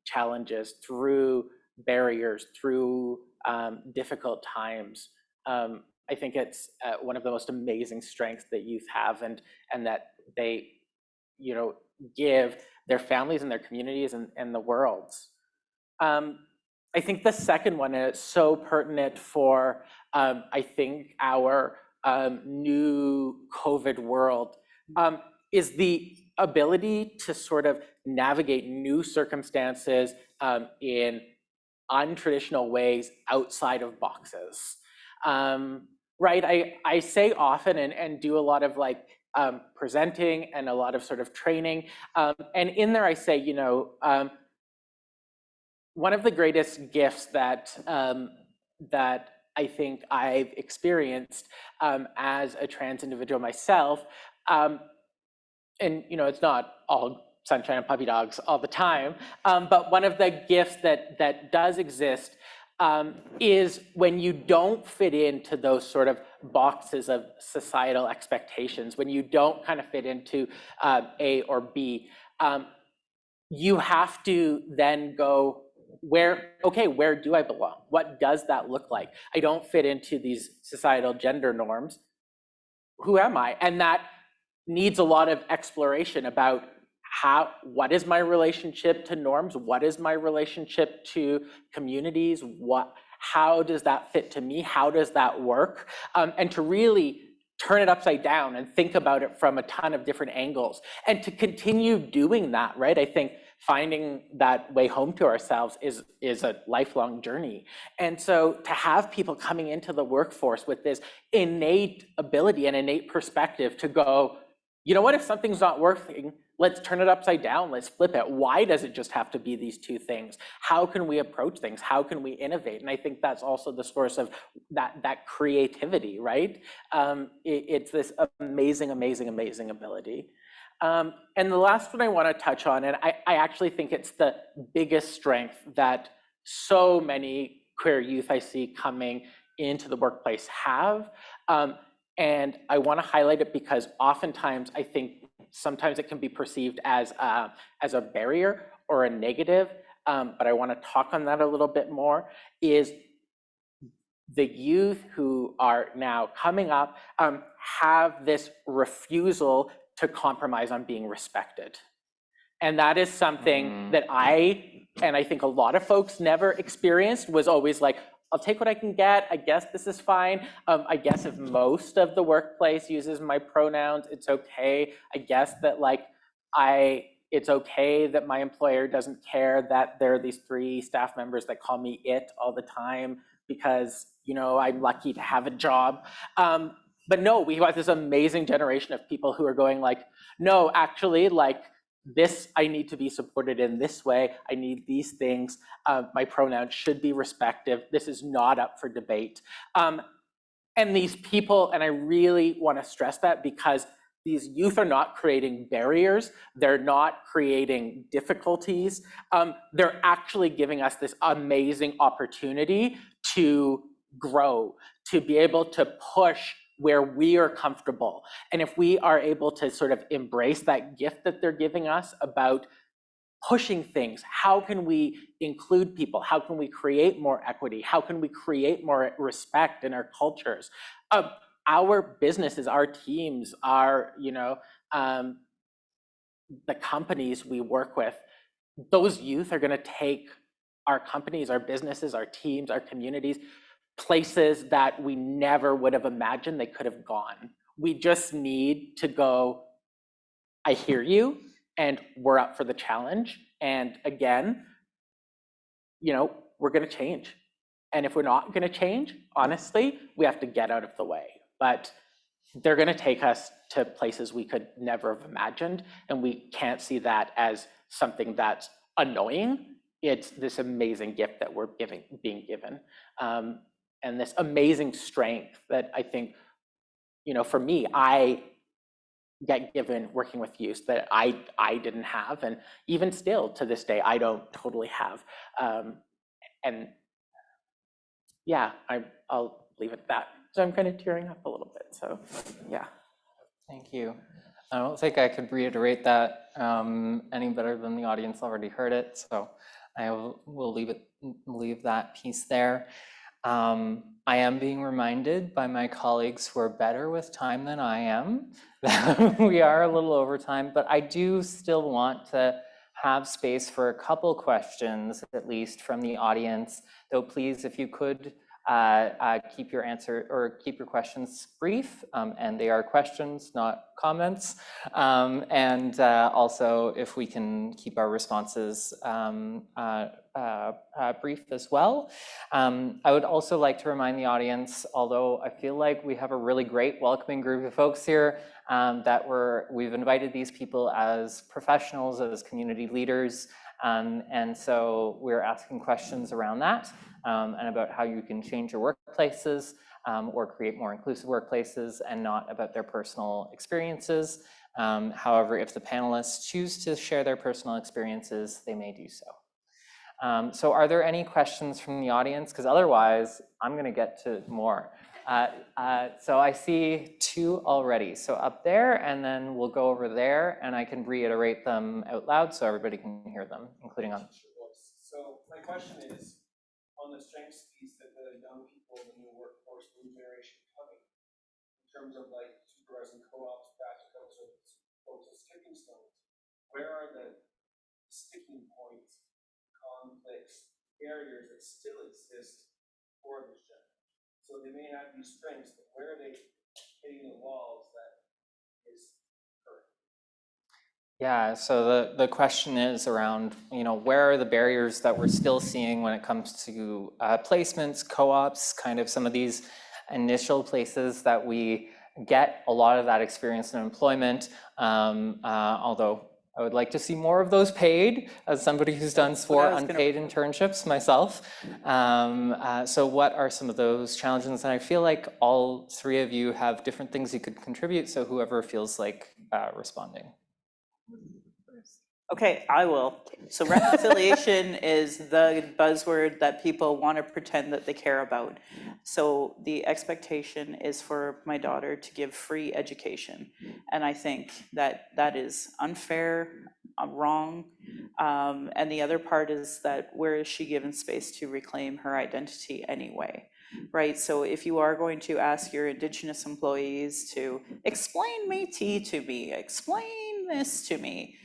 challenges, through barriers, through difficult times? I think it's one of the most amazing strengths that youth have, and that they, give their families and their communities and the worlds. I think the second one is so pertinent for, I think, our new COVID world, is the ability to sort of navigate new circumstances in untraditional ways outside of boxes. Right, I say often and do a lot of like presenting and a lot of sort of training, and in there I say, one of the greatest gifts that I think I've experienced as a trans individual myself, and it's not all sunshine and puppy dogs all the time, but one of the gifts that does exist is when you don't fit into those sort of boxes of societal expectations, when you don't kind of fit into A or B, you have to then go, where do I belong? What does that look like? I don't fit into these societal gender norms. Who am I? And that needs a lot of exploration about what is my relationship to norms? What is my relationship to communities? How does that fit to me? How does that work? And to really turn it upside down and think about it from a ton of different angles, and to continue doing that, right? I think finding that way home to ourselves is a lifelong journey. And so to have people coming into the workforce with this innate ability and innate perspective to go, you know what, if something's not working, let's turn it upside down, let's flip it. Why does it just have to be these two things? How can we approach things? How can we innovate? And I think that's also the source of that creativity, right? It's this amazing, amazing, amazing ability. And the last one I want to touch on, and I actually think it's the biggest strength that so many queer youth I see coming into the workplace have. And I want to highlight it because oftentimes I think sometimes it can be perceived as a barrier or a negative, but I want to talk on that a little bit more, is the youth who are now coming up have this refusal to compromise on being respected. And that is something that I think a lot of folks never experienced, was always like, I'll take what I can get. I guess this is fine. I guess if most of the workplace uses my pronouns, it's okay. I guess that it's okay that my employer doesn't care that there are these 3 staff members that call me it all the time because, I'm lucky to have a job. But no, we have this amazing generation of people who are going like, no, actually, this, I need to be supported in this way. I need these things. My pronouns should be respective. This is not up for debate. And these people, and I really want to stress that because these youth are not creating barriers. They're not creating difficulties. They're actually giving us this amazing opportunity to grow, to be able to push where we are comfortable. And if we are able to sort of embrace that gift that they're giving us about pushing things, how can we include people? How can we create more equity? How can we create more respect in our cultures? Our businesses, our teams, our, the companies we work with, those youth are gonna take our companies, our businesses, our teams, our communities, places that we never would have imagined they could have gone. We just need to go, I hear you, and we're up for the challenge. And again, we're gonna change. And if we're not gonna change, honestly, we have to get out of the way. But they're gonna take us to places we could never have imagined, and we can't see that as something that's annoying. It's this amazing gift that we're being given, and this amazing strength that I think, for me, I get given working with youth that I didn't have, and even still to this day, I don't totally have. And yeah, I'll leave it at that. So I'm kind of tearing up a little bit, so yeah. Thank you. I don't think I could reiterate that any better than the audience already heard it, so I will leave that piece there. I am being reminded by my colleagues who are better with time than I am that we are a little over time, but I do still want to have space for a couple questions, at least from the audience. Though please, if you could keep your answer or keep your questions brief, and they are questions, not comments. And also, if we can keep our responses brief as well. I would also like to remind the audience, although I feel like we have a really great welcoming group of folks here, that we've invited these people as professionals, as community leaders, and so we're asking questions around that and about how you can change your workplaces or create more inclusive workplaces, and not about their personal experiences. However, if the panelists choose to share their personal experiences, they may do so. So are there any questions from the audience? Because otherwise, I'm going to get to more. So I see two already. So up there, and then we'll go over there, and I can reiterate them out loud so everybody can hear them, including on. So my question is, on the strengths piece that the young people in the new workforce, new generation coming, in terms of like supervising co-ops, practicums, or folks as stepping stones, where are the sticking points, conflicts, barriers that still exist for this generation? So they may have these strengths, but where are they hitting the walls that is current? Yeah, so the question is around, where are the barriers that we're still seeing when it comes to placements, co-ops, kind of some of these initial places that we get a lot of that experience in employment, although I would like to see more of those paid, as somebody who's done 4 unpaid internships myself. So what are some of those challenges? And I feel like all three of you have different things you could contribute, so whoever feels like responding. Okay, I will. So reconciliation is the buzzword that people want to pretend that they care about. So the expectation is for my daughter to give free education. And I think that that is unfair, wrong. And the other part is that where is she given space to reclaim her identity anyway? Right, so if you are going to ask your Indigenous employees to explain Métis to me, explain this to me,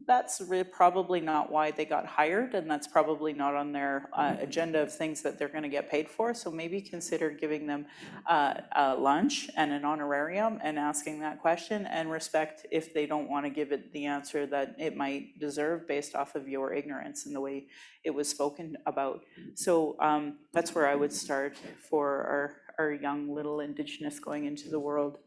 that's probably not why they got hired, and that's probably not on their agenda of things that they're going to get paid for. So maybe consider giving them a lunch and an honorarium and asking that question, and respect if they don't want to give it the answer that it might deserve based off of your ignorance and the way it was spoken about. So that's where I would start for our young little Indigenous going into the world.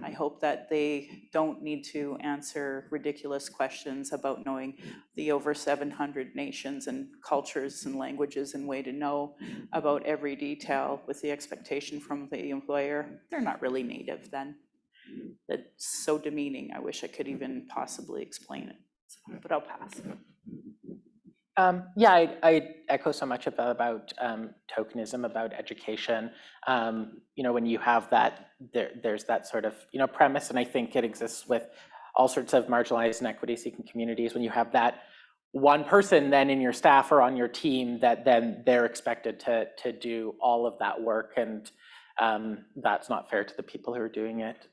I hope that they don't need to answer ridiculous questions about knowing the over 700 nations and cultures and languages and way to know about every detail with the expectation from the employer. They're not really native then. That's so demeaning. I wish I could even possibly explain it, but I'll pass. Yeah, I echo so much about tokenism, about education. When you have that, there's that sort of, premise, and I think it exists with all sorts of marginalized and equity-seeking communities. When you have that one person then in your staff or on your team, that then they're expected to do all of that work, and that's not fair to the people who are doing it.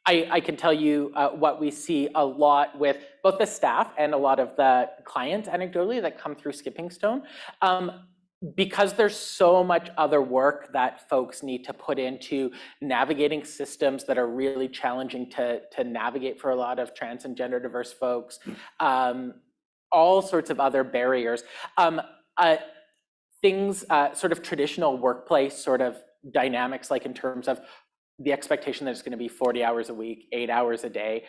I can tell you what we see a lot with both the staff and a lot of the clients anecdotally that come through Skipping Stone. Because there's so much other work that folks need to put into navigating systems that are really challenging to navigate for a lot of trans and gender diverse folks, all sorts of other barriers. Things, sort of traditional workplace sort of dynamics, like in terms of the expectation that it's going to be 40 hours a week, 8 hours a day,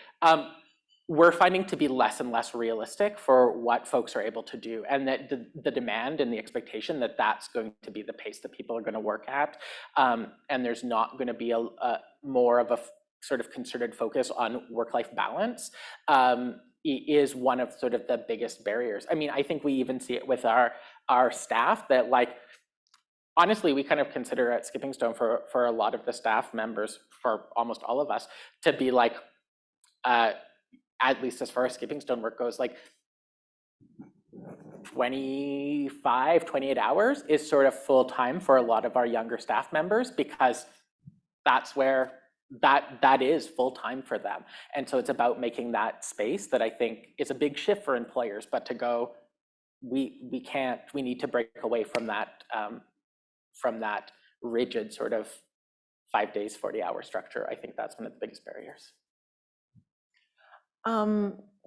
we're finding to be less and less realistic for what folks are able to do, and that the demand and the expectation that that's going to be the pace that people are going to work at, and there's not going to be a more of a sort of concerted focus on work-life balance, is one of sort of the biggest barriers. I mean, I think we even see it with our staff that, like, honestly, we kind of consider at Skipping Stone for a lot of the staff members, for almost all of us, to be like, at least as far as Skipping Stone work goes, like 25, 28 hours is sort of full time for a lot of our younger staff members, because that's where that is full time for them. And so it's about making that space that I think is a big shift for employers, but to go, we need to break away from that rigid sort of 5 days, 40-hour structure. I think that's one of the biggest barriers.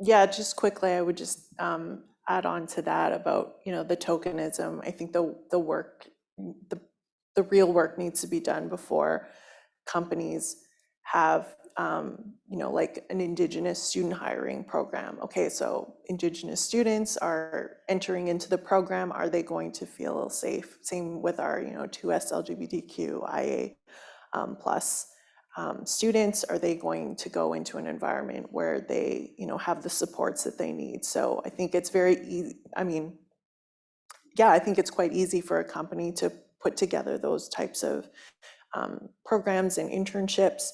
Yeah, just quickly, I would just add on to that about, the tokenism. I think the work, the real work needs to be done before companies have, like an Indigenous student hiring program. Okay, so Indigenous students are entering into the program. Are they going to feel safe? Same with our, 2S LGBTQIA plus students. Are they going to go into an environment where they, have the supports that they need? So I think it's very easy. I mean, yeah, I think it's quite easy for a company to put together those types of programs and internships,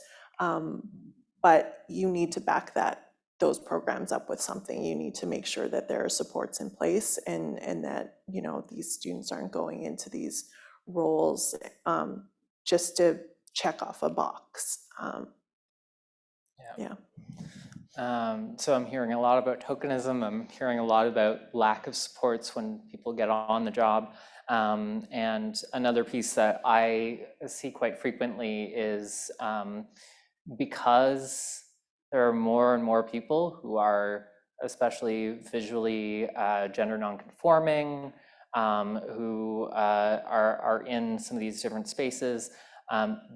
but you need to back those programs up with something. You need to make sure that there are supports in place, and that, these students aren't going into these roles just to check off a box. Yeah. So I'm hearing a lot about tokenism. I'm hearing a lot about lack of supports when people get on the job. And another piece that I see quite frequently is because there are more and more people who are especially visually gender nonconforming, who are in some of these different spaces,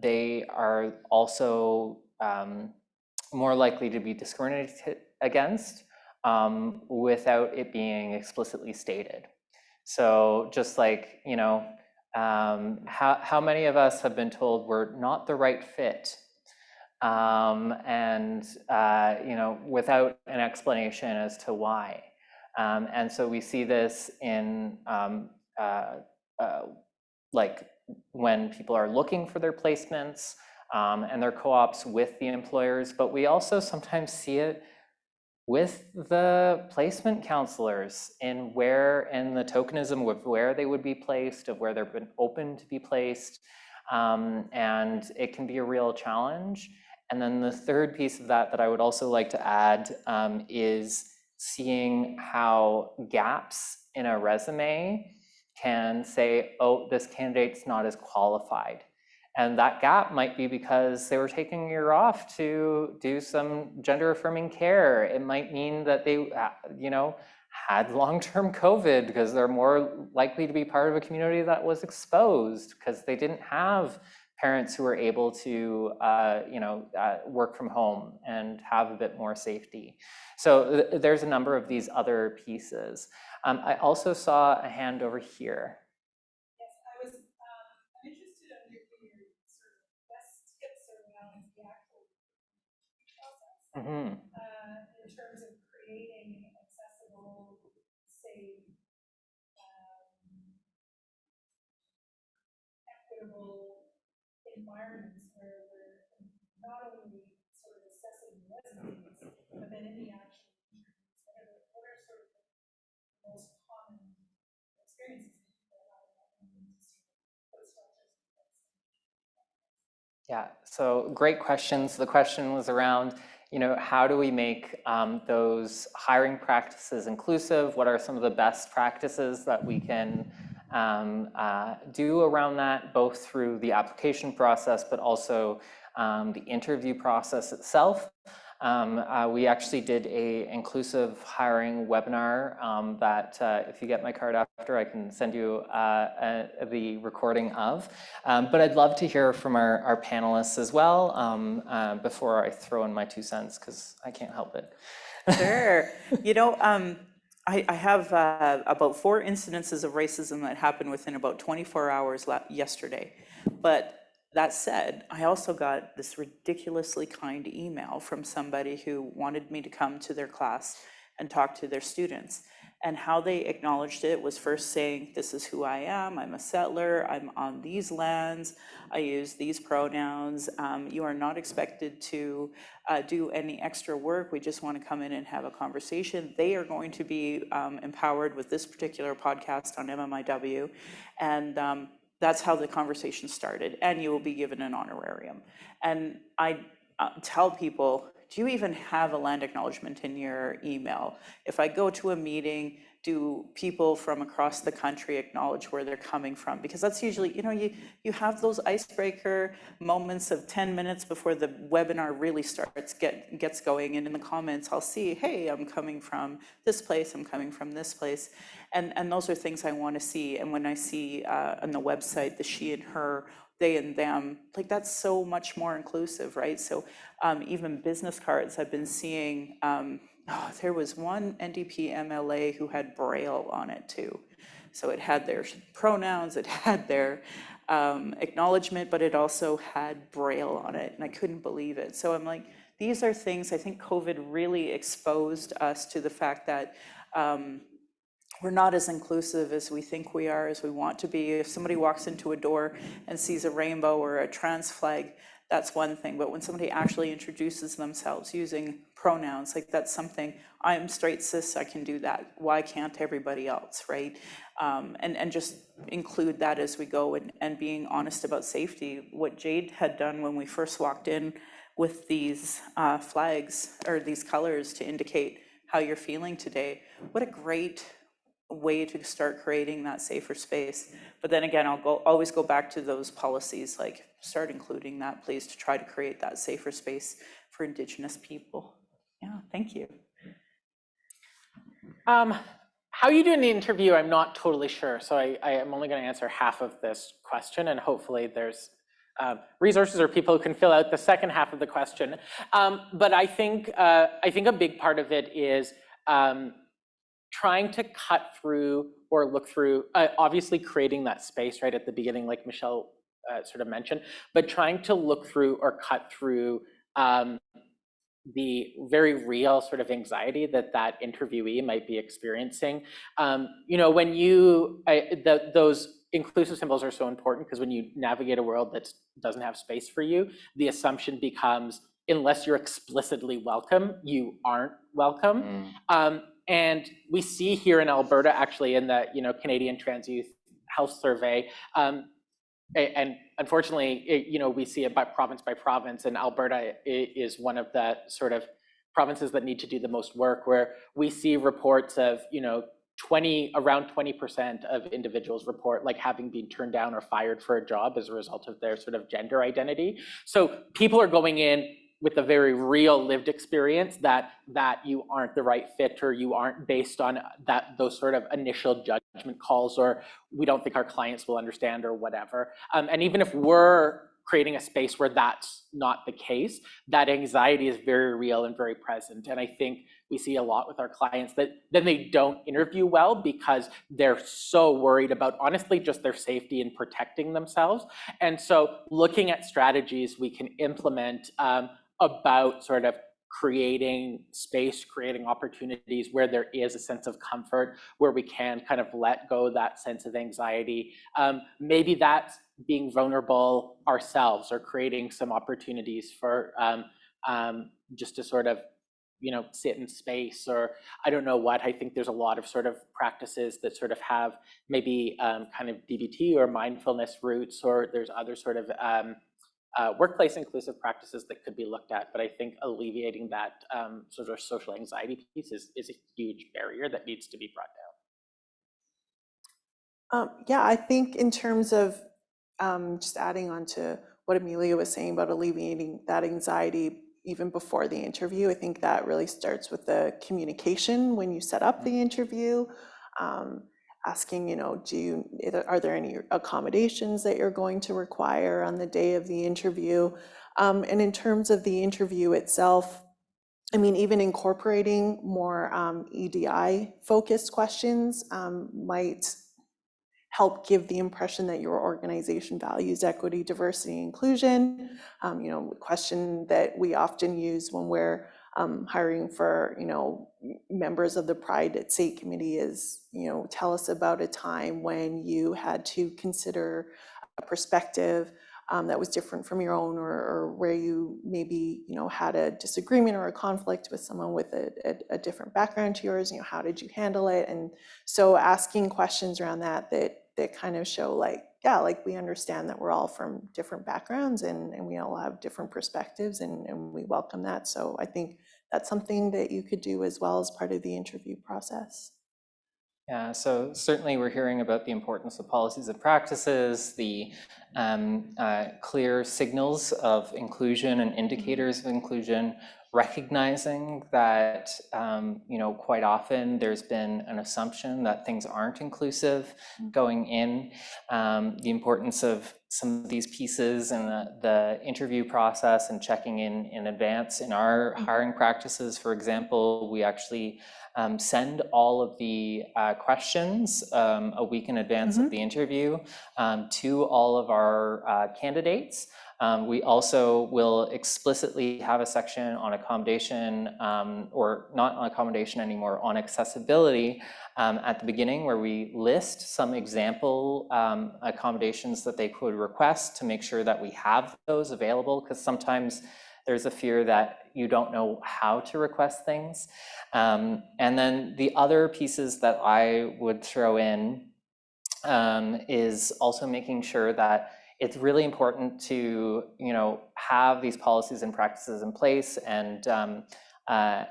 they are also more likely to be discriminated against without it being explicitly stated. So just like, how many of us have been told we're not the right fit, and without an explanation as to why. And so we see this in like when people are looking for their placements and their co-ops with the employers, but we also sometimes see it with the placement counselors in the tokenism of where they would be placed, of where they've been open to be placed, and it can be a real challenge. And then the third piece of that I would also like to add is seeing how gaps in a resume can say, oh, this candidate's not as qualified. And that gap might be because they were taking a year off to do some gender affirming care. It might mean that they, had long-term COVID because they're more likely to be part of a community that was exposed because they didn't have parents who were able to, work from home and have a bit more safety. So there's a number of these other pieces. I also saw a hand over here. I'm interested in your sort of best tips around the actual Mhm. in terms of creating accessible, safe, equitable environments where we're not only sort of assessing residents, but then any action, what are sort of the most common experiences that people have in that community? But it's not just Yeah, so great questions. The question was around, how do we make those hiring practices inclusive? What are some of the best practices that we can do around that, both through the application process, but also the interview process itself? We actually did a inclusive hiring webinar that if you get my card after, I can send you the recording of. But I'd love to hear from our panelists as well before I throw in my 2 cents, because I can't help it. Sure. I have about 4 incidences of racism that happened within about 24 hours yesterday. But that said, I also got this ridiculously kind email from somebody who wanted me to come to their class and talk to their students. And how they acknowledged it was first saying, this is who I am, I'm a settler, I'm on these lands, I use these pronouns, you are not expected to do any extra work, we just want to come in and have a conversation. They are going to be empowered with this particular podcast on MMIW, and that's how the conversation started, and you will be given an honorarium. And I tell people, do you even have a land acknowledgement in your email? If I go to a meeting, do people from across the country acknowledge where they're coming from? Because that's usually, you have those icebreaker moments of 10 minutes before the webinar really gets going. And in the comments, I'll see, hey, I'm coming from this place, I'm coming from this place. And those are things I want to see. And when I see on the website, the she and her, they and them, like that's so much more inclusive, right? So even business cards I've been seeing, there was one NDP MLA who had Braille on it too. So it had their pronouns, it had their acknowledgement, but it also had Braille on it, and I couldn't believe it. So I'm like, these are things, I think COVID really exposed us to the fact that we're not as inclusive as we think we are, as we want to be. If somebody walks into a door and sees a rainbow or a trans flag, that's one thing. But when somebody actually introduces themselves using pronouns, like that's something, I'm straight cis, I can do that. Why can't everybody else, right? And just include that as we go, and being honest about safety. What Jade had done when we first walked in with these flags or these colors to indicate how you're feeling today, what a great way to start creating that safer space. But then again, I'll always go back to those policies, like start including that, please, to try to create that safer space for Indigenous people. Yeah, thank you. How you do an interview, I'm not totally sure. So I am only going to answer half of this question, and hopefully there's resources or people who can fill out the second half of the question. But I think a big part of it is trying to cut through or look through, obviously creating that space right at the beginning, like Michelle sort of mentioned, but trying to look through or cut through the very real sort of anxiety that interviewee might be experiencing. When those inclusive symbols are so important, because when you navigate a world that doesn't have space for you, the assumption becomes, unless you're explicitly welcome, you aren't welcome. And we see here in Alberta, actually, in the Canadian Trans Youth Health Survey, and unfortunately, we see it by province, and Alberta is one of the sort of provinces that need to do the most work, where we see reports of around 20% of individuals report like having been turned down or fired for a job as a result of their sort of gender identity. So people are going in with a very real lived experience that you aren't the right fit, or you aren't, based on those sort of initial judgment calls, or we don't think our clients will understand, or whatever. And even if we're creating a space where that's not the case, that anxiety is very real and very present. And I think we see a lot with our clients that then they don't interview well because they're so worried about, honestly, just their safety and protecting themselves. And so looking at strategies we can implement about sort of creating space, creating opportunities where there is a sense of comfort, where we can kind of let go that sense of anxiety. Maybe that's being vulnerable ourselves, or creating some opportunities for just to sort of, sit in space, or I don't know what. I think there's a lot of sort of practices that sort of have maybe kind of DBT or mindfulness roots, or there's other sort of workplace inclusive practices that could be looked at. But I think alleviating that sort of social anxiety piece is a huge barrier that needs to be brought down. Yeah, I think in terms of just adding on to what Amelia was saying about alleviating that anxiety even before the interview, I think that really starts with the communication when you set up the interview. Asking, are there any accommodations that you're going to require on the day of the interview? And in terms of the interview itself, I mean, even incorporating more EDI focused questions might help give the impression that your organization values equity, diversity, inclusion. A question that we often use when we're hiring for, members of the Pride at SAIT committee is, tell us about a time when you had to consider a perspective that was different from your own, or where you maybe, had a disagreement or a conflict with someone with a different background to yours. How did you handle it? And so asking questions around that kind of show like we understand that we're all from different backgrounds, and we all have different perspectives, and we welcome that. So I think that's something that you could do as well as part of the interview process. Yeah, so certainly we're hearing about the importance of policies and practices, the clear signals of inclusion and indicators of inclusion, recognizing that, quite often there's been an assumption that things aren't inclusive going in, the importance of some of these pieces and the interview process and checking in advance. In our hiring practices, for example, we actually send all of the questions a week in advance of the interview to all of our candidates. We also will explicitly have a section on accommodation, or not on accommodation anymore, on accessibility at the beginning, where we list some example accommodations that they could request to make sure that we have those available, because sometimes there's a fear that you don't know how to request things. And then the other pieces that I would throw in is also making sure that it's really important to, have these policies and practices in place. And, I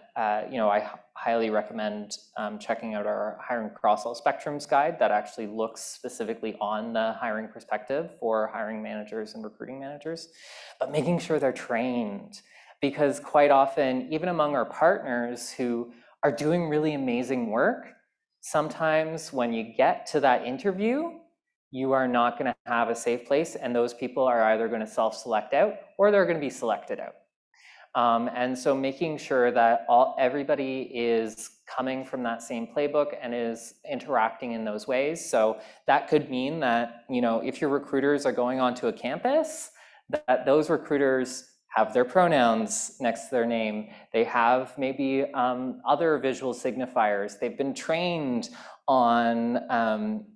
highly recommend checking out our Hiring Across All Spectrums guide that actually looks specifically on the hiring perspective for hiring managers and recruiting managers, but making sure they're trained. Because quite often, even among our partners who are doing really amazing work, sometimes when you get to that interview, you are not going to have a safe place, and those people are either going to self-select out or they're going to be selected out. And so making sure that everybody is coming from that same playbook and is interacting in those ways. So that could mean that, if your recruiters are going onto a campus, that those recruiters have their pronouns next to their name. They have maybe other visual signifiers. They've been trained on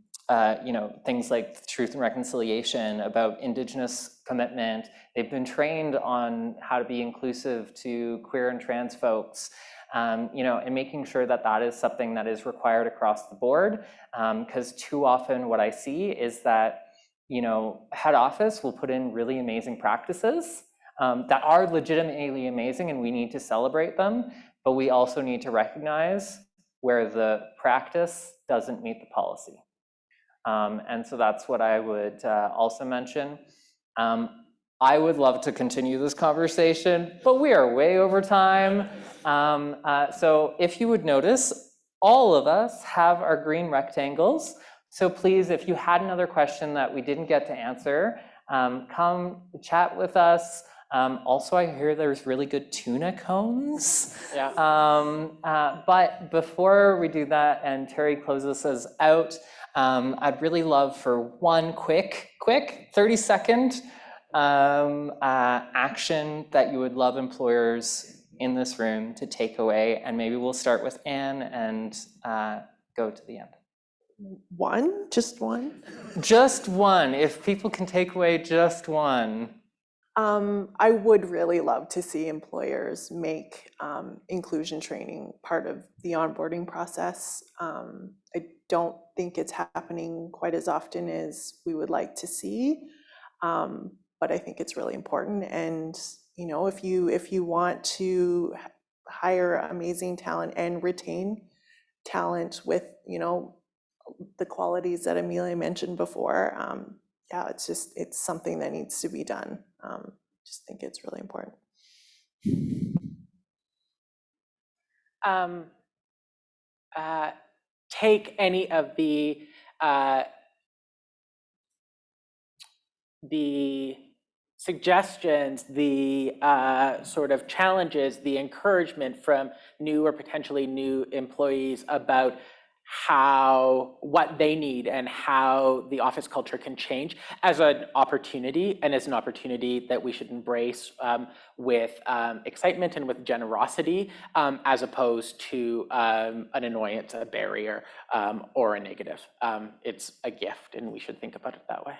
things like truth and reconciliation, about Indigenous commitment. They've been trained on how to be inclusive to queer and trans folks, and making sure that that is something that is required across the board. Because too often what I see is that, head office will put in really amazing practices that are legitimately amazing, and we need to celebrate them, but we also need to recognize where the practice doesn't meet the policy. And so that's what I would also mention. I would love to continue this conversation, but we are way over time. So if you would notice, all of us have our green rectangles. So please, if you had another question that we didn't get to answer, come chat with us. Also, I hear there's really good tuna cones. Yeah. But before we do that and Terri closes us out, I'd really love for one quick 30-second action that you would love employers in this room to take away? And maybe we'll start with Anne and go to the end. One? Just one? Just one, if people can take away just one. I would really love to see employers make inclusion training part of the onboarding process. I don't think it's happening quite as often as we would like to see, but I think it's really important. And you know, if you want to hire amazing talent and retain talent with, you know, the qualities that Amelia mentioned before, yeah, it's something that needs to be done. Just think it's really important. Take any of the suggestions, the sort of challenges, the encouragement from new or potentially new employees about what they need and how the office culture can change as an opportunity, and as an opportunity that we should embrace with excitement and with generosity, as opposed to an annoyance, a barrier, or a negative. It's a gift, and we should think about it that way.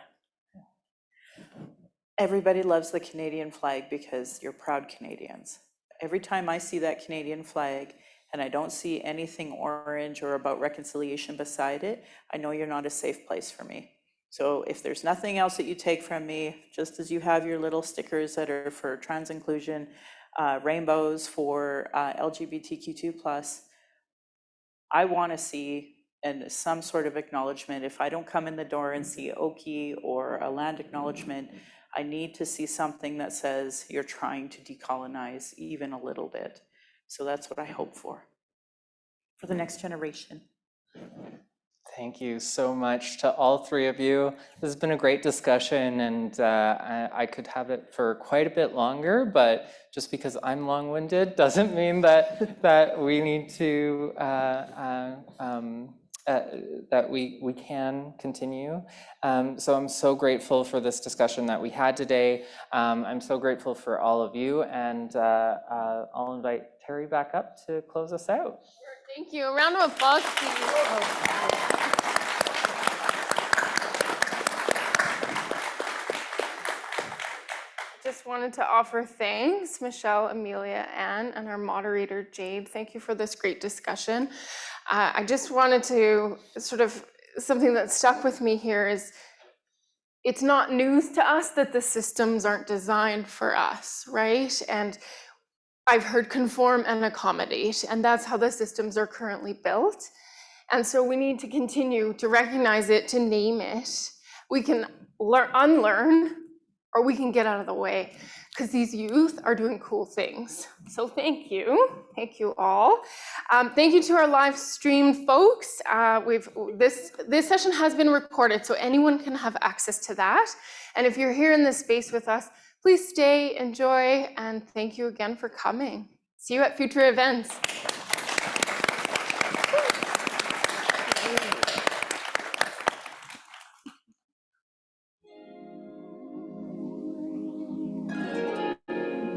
Everybody loves the Canadian flag because you're proud Canadians. Every time I see that Canadian flag and I don't see anything orange or about reconciliation beside it, I know you're not a safe place for me. So if there's nothing else that you take from me, just as you have your little stickers that are for trans inclusion, rainbows for LGBTQ2+, I want to see some sort of acknowledgement. If I don't come in the door and see Oki or a land acknowledgement, I need to see something that says you're trying to decolonize even a little bit. So that's what I hope for the next generation. Thank you so much to all three of you. This has been a great discussion, and I could have it for quite a bit longer, but just because I'm long-winded doesn't mean that we need to that we can continue. So I'm so grateful for this discussion that we had today. I'm so grateful for all of you, and I'll invite Terri back up to close us out. Thank you. A round of applause, please. Just wanted to offer thanks, Michelle, Amelia, Anne, and our moderator, Jade. Thank you for this great discussion. I just wanted to sort of, something that stuck with me here is, it's not news to us that the systems aren't designed for us, right? And I've heard conform and accommodate, and that's how the systems are currently built. And so we need to continue to recognize it, to name it. We can unlearn, or we can get out of the way, because these youth are doing cool things. So thank you all. Thank you to our live stream folks. This session has been recorded, so anyone can have access to that. And if you're here in this space with us, please stay, enjoy, and thank you again for coming. See you at future events.